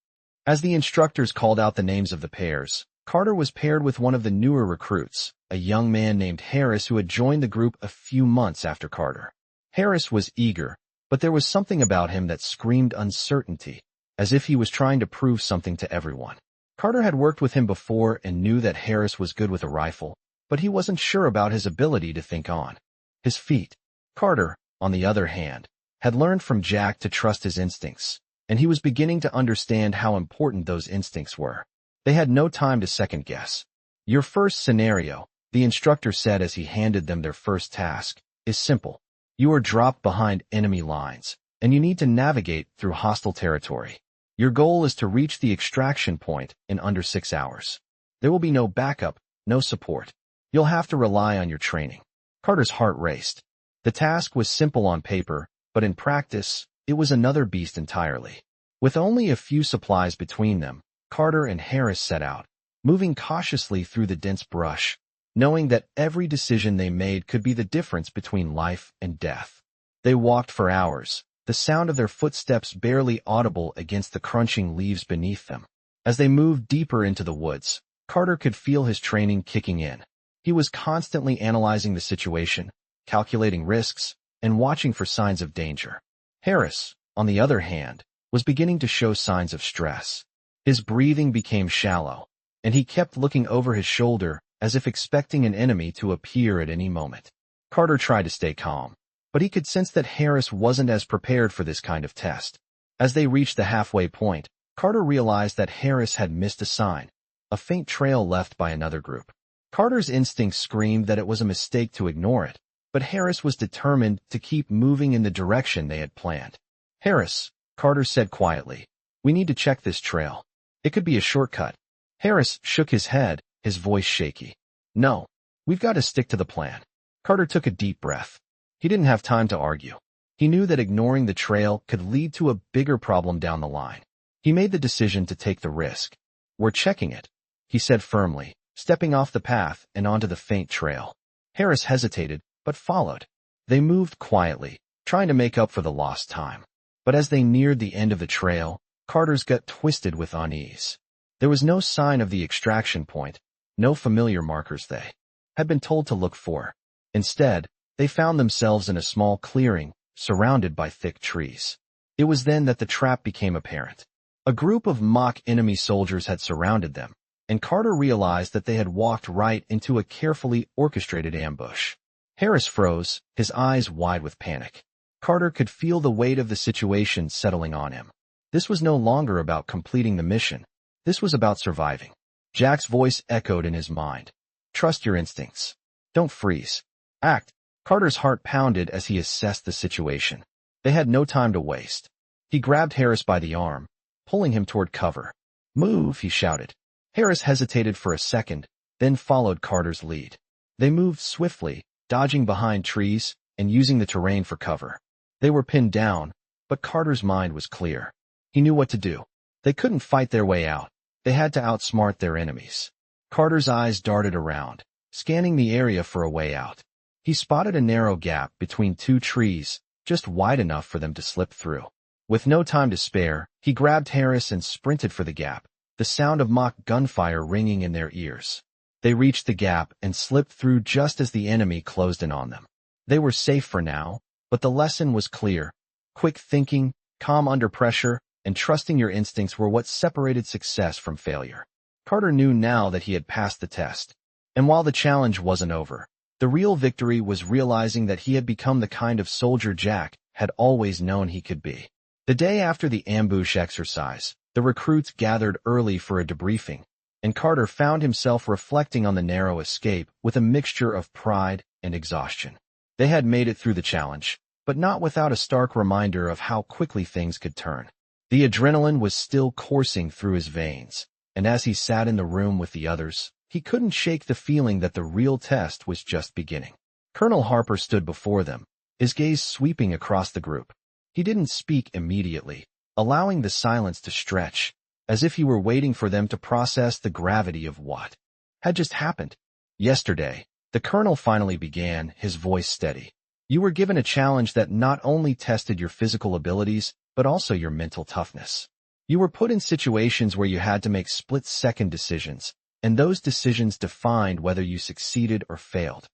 As the instructors called out the names of the pairs, Carter was paired with one of the newer recruits, a young man named Harris who had joined the group a few months after Carter. Harris was eager, but there was something about him that screamed uncertainty, as if he was trying to prove something to everyone. Carter had worked with him before and knew that Harris was good with a rifle, but he wasn't sure about his ability to think on his feet. Carter, on the other hand, had learned from Jack to trust his instincts, and he was beginning to understand how important those instincts were. They had no time to second-guess. Your first scenario, the instructor said as he handed them their first task, is simple. You are dropped behind enemy lines, and you need to navigate through hostile territory. Your goal is to reach the extraction point in under 6 hours. There will be no backup, no support. You'll have to rely on your training. Carter's heart raced. The task was simple on paper, but in practice, it was another beast entirely. With only a few supplies between them, Carter and Harris set out, moving cautiously through the dense brush, knowing that every decision they made could be the difference between life and death. They walked for hours, the sound of their footsteps barely audible against the crunching leaves beneath them. As they moved deeper into the woods, Carter could feel his training kicking in. He was constantly analyzing the situation, calculating risks, and watching for signs of danger. Harris, on the other hand, was beginning to show signs of stress. His breathing became shallow, and he kept looking over his shoulder as if expecting an enemy to appear at any moment. Carter tried to stay calm, but he could sense that Harris wasn't as prepared for this kind of test. As they reached the halfway point, Carter realized that Harris had missed a sign, a faint trail left by another group. Carter's instincts screamed that it was a mistake to ignore it, But Harris was determined to keep moving in the direction they had planned. "Harris," Carter said quietly, "we need to check this trail. It could be a shortcut." Harris shook his head, his voice shaky. "No, we've got to stick to the plan." Carter took a deep breath. He didn't have time to argue. He knew that ignoring the trail could lead to a bigger problem down the line. He made the decision to take the risk. "We're checking it," he said firmly, stepping off the path and onto the faint trail. Harris hesitated, but followed. They moved quietly, trying to make up for the lost time. But as they neared the end of the trail, Carter's gut twisted with unease. There was no sign of the extraction point, no familiar markers they had been told to look for. Instead, they found themselves in a small clearing, surrounded by thick trees. It was then that the trap became apparent. A group of mock enemy soldiers had surrounded them, and Carter realized that they had walked right into a carefully orchestrated ambush. Harris froze, his eyes wide with panic. Carter could feel the weight of the situation settling on him. This was no longer about completing the mission. This was about surviving. Jack's voice echoed in his mind. "Trust your instincts. Don't freeze. Act." Carter's heart pounded as he assessed the situation. They had no time to waste. He grabbed Harris by the arm, pulling him toward cover. "Move," he shouted. Harris hesitated for a second, then followed Carter's lead. They moved swiftly, dodging behind trees and using the terrain for cover. They were pinned down, but Carter's mind was clear. He knew what to do. They couldn't fight their way out. They had to outsmart their enemies. Carter's eyes darted around, scanning the area for a way out. He spotted a narrow gap between two trees, just wide enough for them to slip through. With no time to spare, he grabbed Harris and sprinted for the gap, the sound of mock gunfire ringing in their ears. They reached the gap and slipped through just as the enemy closed in on them. They were safe for now, but the lesson was clear. Quick thinking, calm under pressure, and trusting your instincts were what separated success from failure. Carter knew now that he had passed the test. And while the challenge wasn't over, the real victory was realizing that he had become the kind of soldier Jack had always known he could be. The day after the ambush exercise, the recruits gathered early for a debriefing, and Carter found himself reflecting on the narrow escape with a mixture of pride and exhaustion. They had made it through the challenge, but not without a stark reminder of how quickly things could turn. The adrenaline was still coursing through his veins, and as he sat in the room with the others, he couldn't shake the feeling that the real test was just beginning. Colonel Harper stood before them, his gaze sweeping across the group. He didn't speak immediately, allowing the silence to stretch, as if he were waiting for them to process the gravity of what had just happened. "Yesterday," the colonel finally began, his voice steady. "You were given a challenge that not only tested your physical abilities, but also your mental toughness. You were put in situations where you had to make split-second decisions, and those decisions defined whether you succeeded or failed."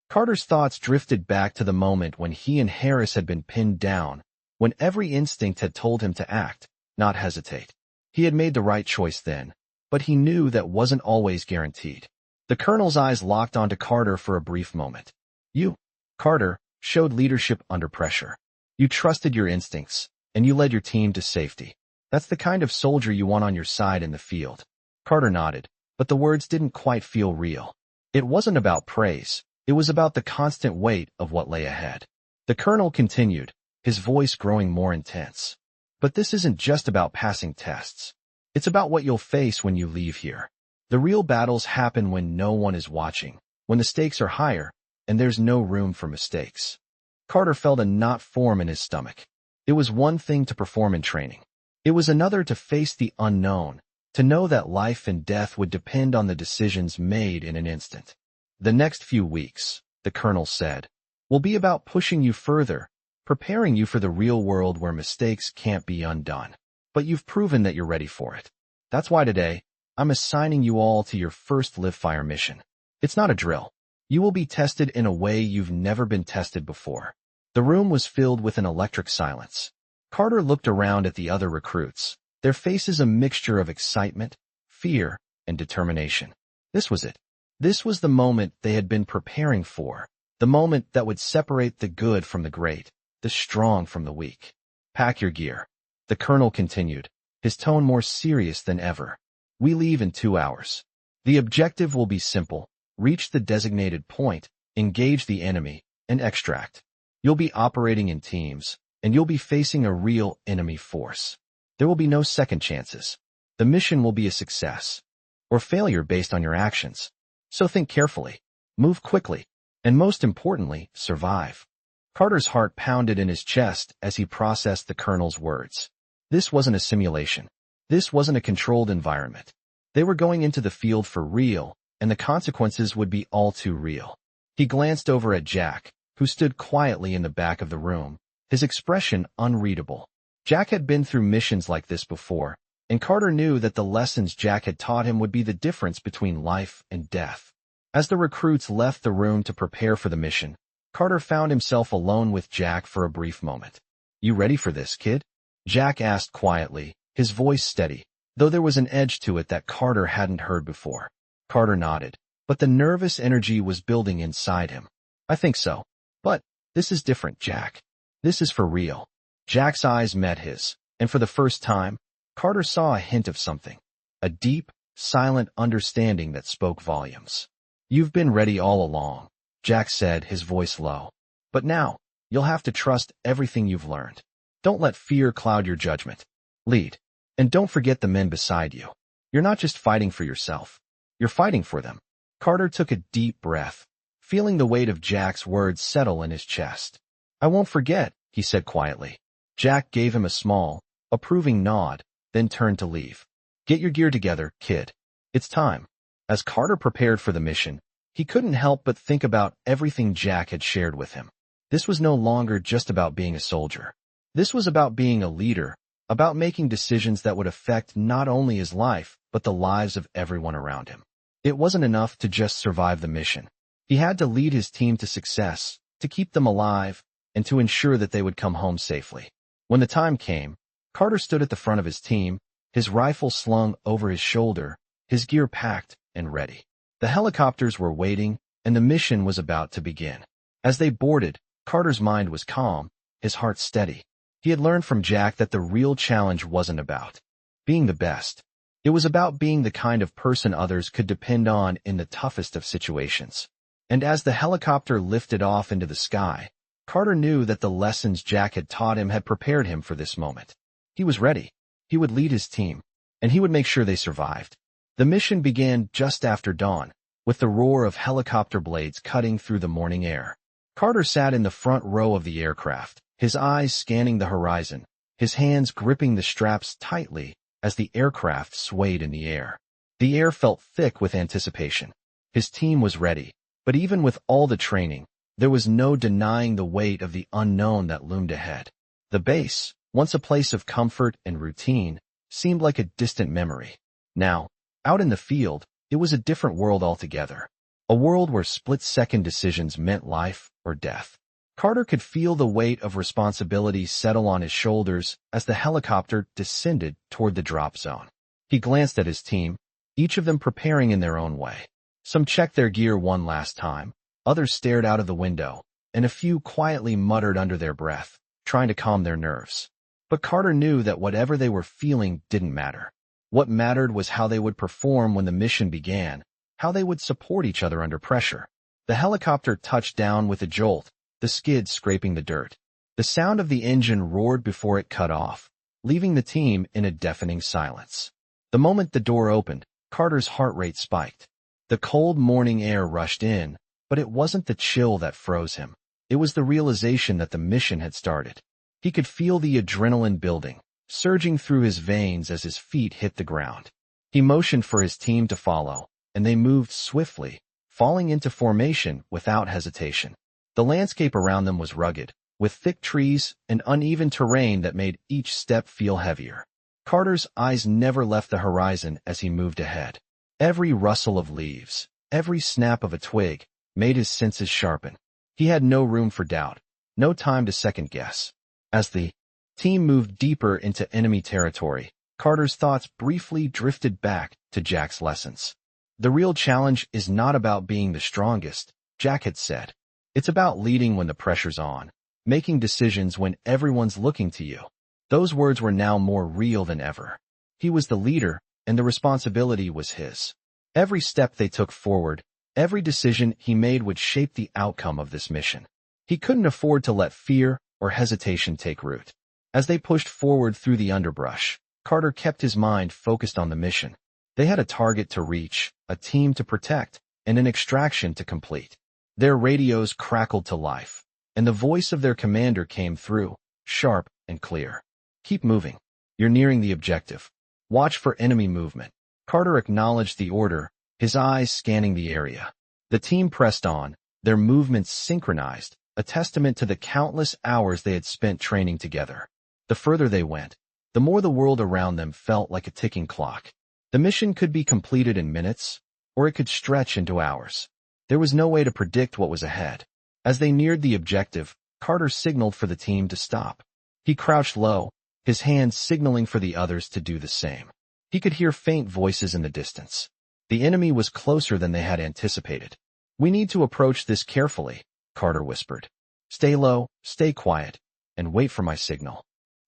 Carter's thoughts drifted back to the moment when he and Harris had been pinned down, when every instinct had told him to act, not hesitate. He had made the right choice then, but he knew that wasn't always guaranteed. The colonel's eyes locked onto Carter for a brief moment. "You, Carter, showed leadership under pressure. You trusted your instincts, and you led your team to safety. That's the kind of soldier you want on your side in the field." Carter nodded, but the words didn't quite feel real. It wasn't about praise. It was about the constant weight of what lay ahead. The colonel continued, his voice growing more intense. "But this isn't just about passing tests. It's about what you'll face when you leave here. The real battles happen when no one is watching, when the stakes are higher, and there's no room for mistakes." Carter felt a knot form in his stomach. It was one thing to perform in training. It was another to face the unknown, to know that life and death would depend on the decisions made in an instant. "The next few weeks," the colonel said, "will be about pushing you further, preparing you for the real world where mistakes can't be undone. But you've proven that you're ready for it. That's why today, I'm assigning you all to your first live-fire mission. It's not a drill. You will be tested in a way you've never been tested before." The room was filled with an electric silence. Carter looked around at the other recruits, their faces a mixture of excitement, fear, and determination. This was it. This was the moment they had been preparing for, the moment that would separate the good from the great, the strong from the weak. "Pack your gear," the colonel continued, his tone more serious than ever. "We leave in 2 hours. The objective will be simple: reach the designated point, engage the enemy, and extract. You'll be operating in teams, and you'll be facing a real enemy force. There will be no second chances. The mission will be a success or failure based on your actions. So think carefully, move quickly, and most importantly, survive. Carter's heart pounded in his chest as he processed the colonel's words. This wasn't a simulation. This wasn't a controlled environment. They were going into the field for real, and the consequences would be all too real. He glanced over at Jack, who stood quietly in the back of the room, his expression unreadable. Jack had been through missions like this before, and Carter knew that the lessons Jack had taught him would be the difference between life and death. As the recruits left the room to prepare for the mission, Carter found himself alone with Jack for a brief moment. "You ready for this, kid?" Jack asked quietly, his voice steady, though there was an edge to it that Carter hadn't heard before. Carter nodded, but the nervous energy was building inside him. "I think so. But this is different, Jack. This is for real." Jack's eyes met his, and for the first time, Carter saw a hint of something, a deep, silent understanding that spoke volumes. "You've been ready all along," Jack said, his voice low. "But now, you'll have to trust everything you've learned. Don't let fear cloud your judgment. Lead. And don't forget the men beside you. You're not just fighting for yourself. You're fighting for them." Carter took a deep breath, feeling the weight of Jack's words settle in his chest. "I won't forget," he said quietly. Jack gave him a small, approving nod, then turned to leave. "Get your gear together, kid. It's time." As Carter prepared for the mission, he couldn't help but think about everything Jack had shared with him. This was no longer just about being a soldier. This was about being a leader, about making decisions that would affect not only his life, but the lives of everyone around him. It wasn't enough to just survive the mission. He had to lead his team to success, to keep them alive, and to ensure that they would come home safely. When the time came, Carter stood at the front of his team, his rifle slung over his shoulder, his gear packed and ready. The helicopters were waiting, and the mission was about to begin. As they boarded, Carter's mind was calm, his heart steady. He had learned from Jack that the real challenge wasn't about being the best. It was about being the kind of person others could depend on in the toughest of situations. And as the helicopter lifted off into the sky, Carter knew that the lessons Jack had taught him had prepared him for this moment. He was ready. He would lead his team, and he would make sure they survived. The mission began just after dawn, with the roar of helicopter blades cutting through the morning air. Carter sat in the front row of the aircraft, his eyes scanning the horizon, his hands gripping the straps tightly as the aircraft swayed in the air. The air felt thick with anticipation. His team was ready, but even with all the training, there was no denying the weight of the unknown that loomed ahead. The base, once a place of comfort and routine, seemed like a distant memory. Now, out in the field, it was a different world altogether. A world where split-second decisions meant life or death. Carter could feel the weight of responsibility settle on his shoulders as the helicopter descended toward the drop zone. He glanced at his team, each of them preparing in their own way. Some checked their gear one last time, others stared out of the window, and a few quietly muttered under their breath, trying to calm their nerves. But Carter knew that whatever they were feeling didn't matter. What mattered was how they would perform when the mission began, how they would support each other under pressure. The helicopter touched down with a jolt, the skid scraping the dirt. The sound of the engine roared before it cut off, leaving the team in a deafening silence. The moment the door opened, Carter's heart rate spiked. The cold morning air rushed in, but it wasn't the chill that froze him. It was the realization that the mission had started. He could feel the adrenaline building, surging through his veins as his feet hit the ground. He motioned for his team to follow, and they moved swiftly, falling into formation without hesitation. The landscape around them was rugged, with thick trees and uneven terrain that made each step feel heavier. Carter's eyes never left the horizon as he moved ahead. Every rustle of leaves, every snap of a twig, made his senses sharpen. He had no room for doubt, no time to second-guess. As the team moved deeper into enemy territory, Carter's thoughts briefly drifted back to Jack's lessons. The real challenge is not about being the strongest, Jack had said. It's about leading when the pressure's on, making decisions when everyone's looking to you. Those words were now more real than ever. He was the leader, and the responsibility was his. Every step they took forward, every decision he made would shape the outcome of this mission. He couldn't afford to let fear or hesitation take root. As they pushed forward through the underbrush, Carter kept his mind focused on the mission. They had a target to reach, a team to protect, and an extraction to complete. Their radios crackled to life, and the voice of their commander came through, sharp and clear. Keep moving. You're nearing the objective. Watch for enemy movement. Carter acknowledged the order, his eyes scanning the area. The team pressed on, their movements synchronized, a testament to the countless hours they had spent training together. The further they went, the more the world around them felt like a ticking clock. The mission could be completed in minutes, or it could stretch into hours. There was no way to predict what was ahead. As they neared the objective, Carter signaled for the team to stop. He crouched low, his hands signaling for the others to do the same. He could hear faint voices in the distance. The enemy was closer than they had anticipated. We need to approach this carefully, Carter whispered. Stay low, stay quiet, and wait for my signal.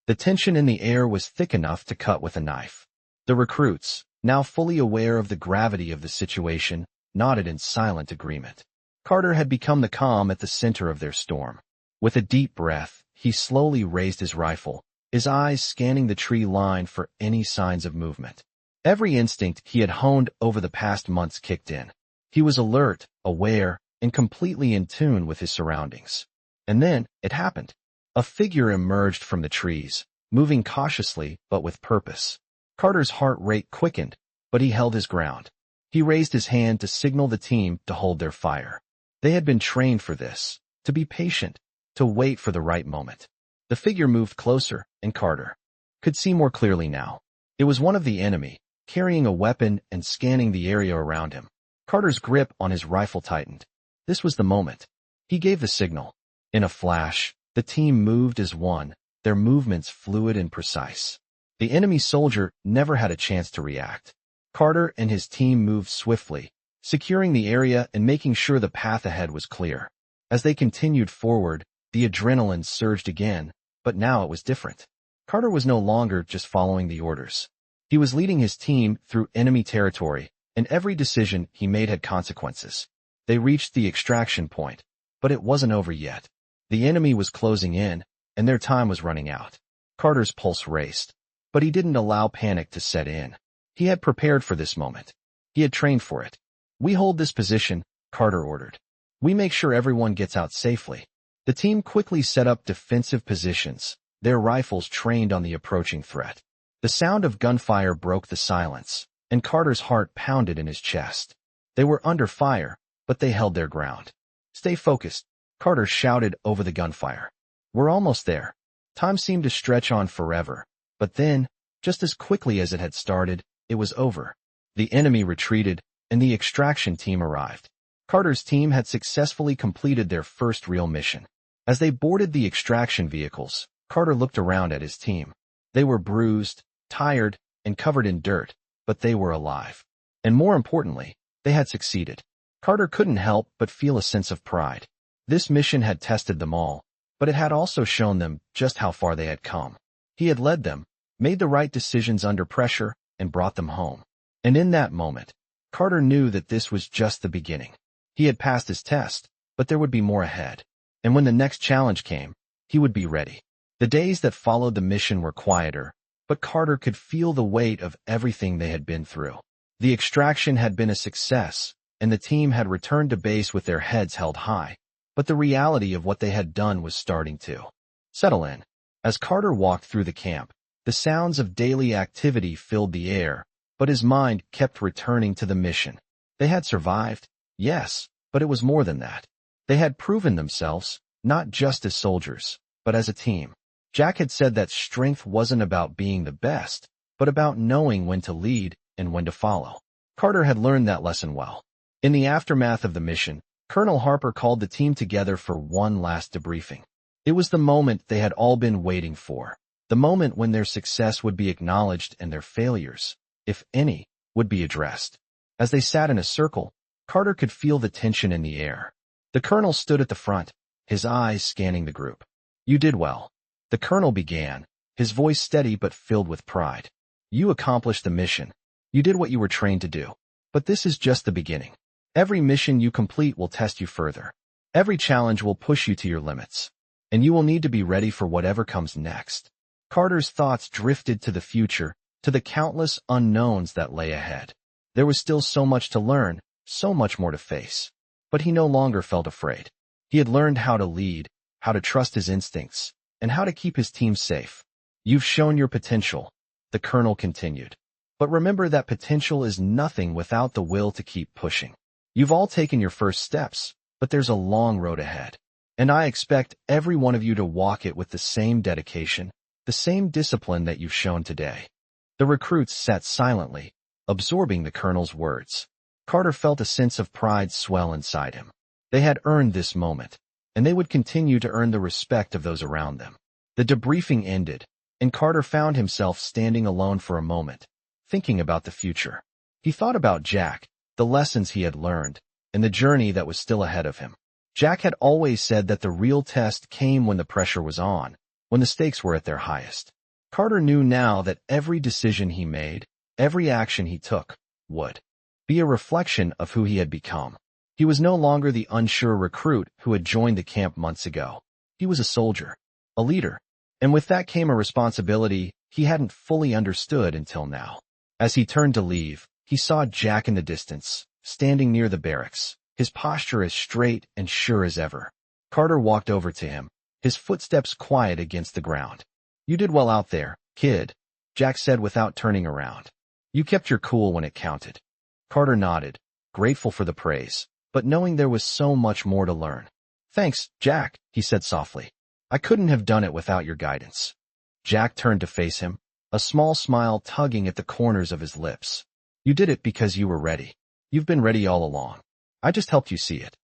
The tension in the air was thick enough to cut with a knife. The recruits, now fully aware of the gravity of the situation, nodded in silent agreement. Carter had become the calm at the center of their storm. With a deep breath, he slowly raised his rifle, his eyes scanning the tree line for any signs of movement. Every instinct he had honed over the past months kicked in. He was alert, aware, and completely in tune with his surroundings. And then, it happened. A figure emerged from the trees, moving cautiously but with purpose. Carter's heart rate quickened, but he held his ground. He raised his hand to signal the team to hold their fire. They had been trained for this, to be patient, to wait for the right moment. The figure moved closer, and Carter could see more clearly now. It was one of the enemy, carrying a weapon and scanning the area around him. Carter's grip on his rifle tightened. This was the moment. He gave the signal. In a flash, the team moved as one, their movements fluid and precise. The enemy soldier never had a chance to react. Carter and his team moved swiftly, securing the area and making sure the path ahead was clear. As they continued forward, the adrenaline surged again, but now it was different. Carter was no longer just following the orders. He was leading his team through enemy territory, and every decision he made had consequences. They reached the extraction point, but it wasn't over yet. The enemy was closing in, and their time was running out. Carter's pulse raced, but he didn't allow panic to set in. He had prepared for this moment. He had trained for it. We hold this position, Carter ordered. We make sure everyone gets out safely. The team quickly set up defensive positions, their rifles trained on the approaching threat. The sound of gunfire broke the silence, and Carter's heart pounded in his chest. They were under fire, but they held their ground. Stay focused, Carter shouted over the gunfire. We're almost there. Time seemed to stretch on forever, but then, just as quickly as it had started, it was over. The enemy retreated, and the extraction team arrived. Carter's team had successfully completed their first real mission. As they boarded the extraction vehicles, Carter looked around at his team. They were bruised, tired, and covered in dirt, but they were alive. And more importantly, they had succeeded. Carter couldn't help but feel a sense of pride. This mission had tested them all, but it had also shown them just how far they had come. He had led them, made the right decisions under pressure, and brought them home. And in that moment, Carter knew that this was just the beginning. He had passed his test, but there would be more ahead. And when the next challenge came, he would be ready. The days that followed the mission were quieter, but Carter could feel the weight of everything they had been through. The extraction had been a success, and the team had returned to base with their heads held high. But the reality of what they had done was starting to settle in. As Carter walked through the camp, the sounds of daily activity filled the air, but his mind kept returning to the mission. They had survived, yes, but it was more than that. They had proven themselves, not just as soldiers, but as a team. Jack had said that strength wasn't about being the best, but about knowing when to lead and when to follow. Carter had learned that lesson well. In the aftermath of the mission, Colonel Harper called the team together for one last debriefing. It was the moment they had all been waiting for, the moment when their success would be acknowledged and their failures, if any, would be addressed. As they sat in a circle, Carter could feel the tension in the air. The colonel stood at the front, his eyes scanning the group. You did well. The colonel began, his voice steady but filled with pride. You accomplished the mission. You did what you were trained to do. But this is just the beginning. Every mission you complete will test you further. Every challenge will push you to your limits, and you will need to be ready for whatever comes next. Carter's thoughts drifted to the future, to the countless unknowns that lay ahead. There was still so much to learn, so much more to face. But he no longer felt afraid. He had learned how to lead, how to trust his instincts, and how to keep his team safe. You've shown your potential, the colonel continued. But remember that potential is nothing without the will to keep pushing. You've all taken your first steps, but there's a long road ahead. And I expect every one of you to walk it with the same dedication, the same discipline that you've shown today. The recruits sat silently, absorbing the colonel's words. Carter felt a sense of pride swell inside him. They had earned this moment, and they would continue to earn the respect of those around them. The debriefing ended, and Carter found himself standing alone for a moment, thinking about the future. He thought about Jack, the lessons he had learned, and the journey that was still ahead of him. Jack had always said that the real test came when the pressure was on, when the stakes were at their highest. Carter knew now that every decision he made, every action he took, would be a reflection of who he had become. He was no longer the unsure recruit who had joined the camp months ago. He was a soldier, a leader, and with that came a responsibility he hadn't fully understood until now. As he turned to leave, he saw Jack in the distance, standing near the barracks, his posture as straight and sure as ever. Carter walked over to him, his footsteps quiet against the ground. "You did well out there, kid," Jack said without turning around. "You kept your cool when it counted." Carter nodded, grateful for the praise, but knowing there was so much more to learn. "Thanks, Jack," he said softly. "I couldn't have done it without your guidance." Jack turned to face him, a small smile tugging at the corners of his lips. "You did it because you were ready. You've been ready all along. I just helped you see it."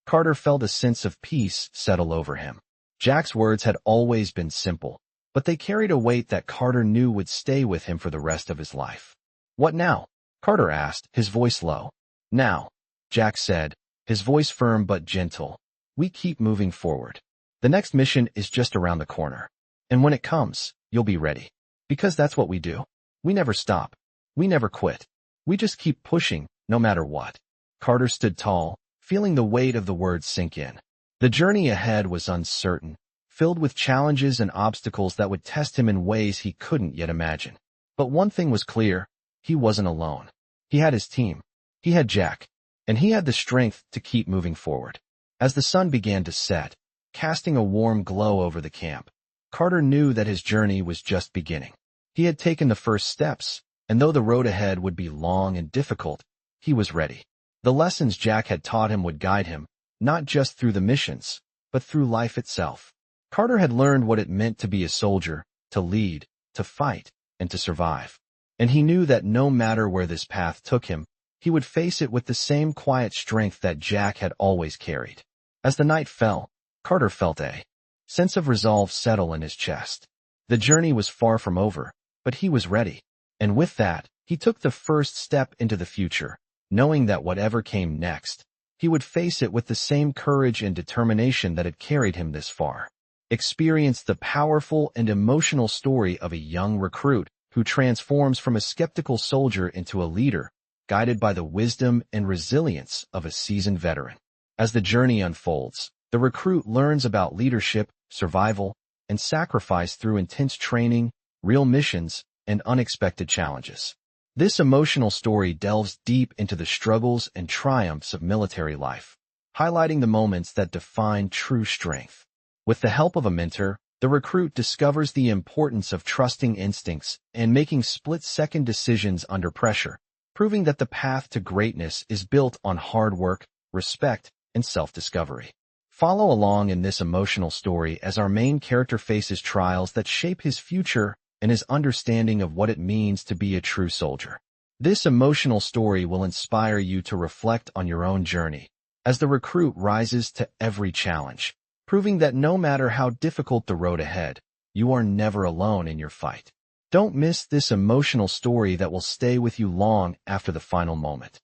Carter felt a sense of peace settle over him. Jack's words had always been simple, but they carried a weight that Carter knew would stay with him for the rest of his life. "What now?" Carter asked, his voice low. "Now," Jack said, his voice firm but gentle, "we keep moving forward. The next mission is just around the corner. And when it comes, you'll be ready. Because that's what we do. We never stop. We never quit. We just keep pushing, no matter what." Carter stood tall, feeling the weight of the words sink in. The journey ahead was uncertain, filled with challenges and obstacles that would test him in ways he couldn't yet imagine. But one thing was clear, he wasn't alone. He had his team. He had Jack. And he had the strength to keep moving forward. As the sun began to set, casting a warm glow over the camp, Carter knew that his journey was just beginning. He had taken the first steps, and though the road ahead would be long and difficult, he was ready. The lessons Jack had taught him would guide him, not just through the missions, but through life itself. Carter had learned what it meant to be a soldier, to lead, to fight, and to survive. And he knew that no matter where this path took him, he would face it with the same quiet strength that Jack had always carried. As the night fell, Carter felt a sense of resolve settle in his chest. The journey was far from over, but he was ready. And with that, he took the first step into the future, knowing that whatever came next, he would face it with the same courage and determination that had carried him this far. Experience the powerful and emotional story of a young recruit who transforms from a skeptical soldier into a leader, guided by the wisdom and resilience of a seasoned veteran. As the journey unfolds, the recruit learns about leadership, survival, and sacrifice through intense training, real missions, and unexpected challenges. This emotional story delves deep into the struggles and triumphs of military life, highlighting the moments that define true strength. With the help of a mentor, the recruit discovers the importance of trusting instincts and making split-second decisions under pressure, proving that the path to greatness is built on hard work, respect, and self-discovery. Follow along in this emotional story as our main character faces trials that shape his future and his understanding of what it means to be a true soldier. This emotional story will inspire you to reflect on your own journey as the recruit rises to every challenge, proving that no matter how difficult the road ahead, you are never alone in your fight. Don't miss this emotional story that will stay with you long after the final moment.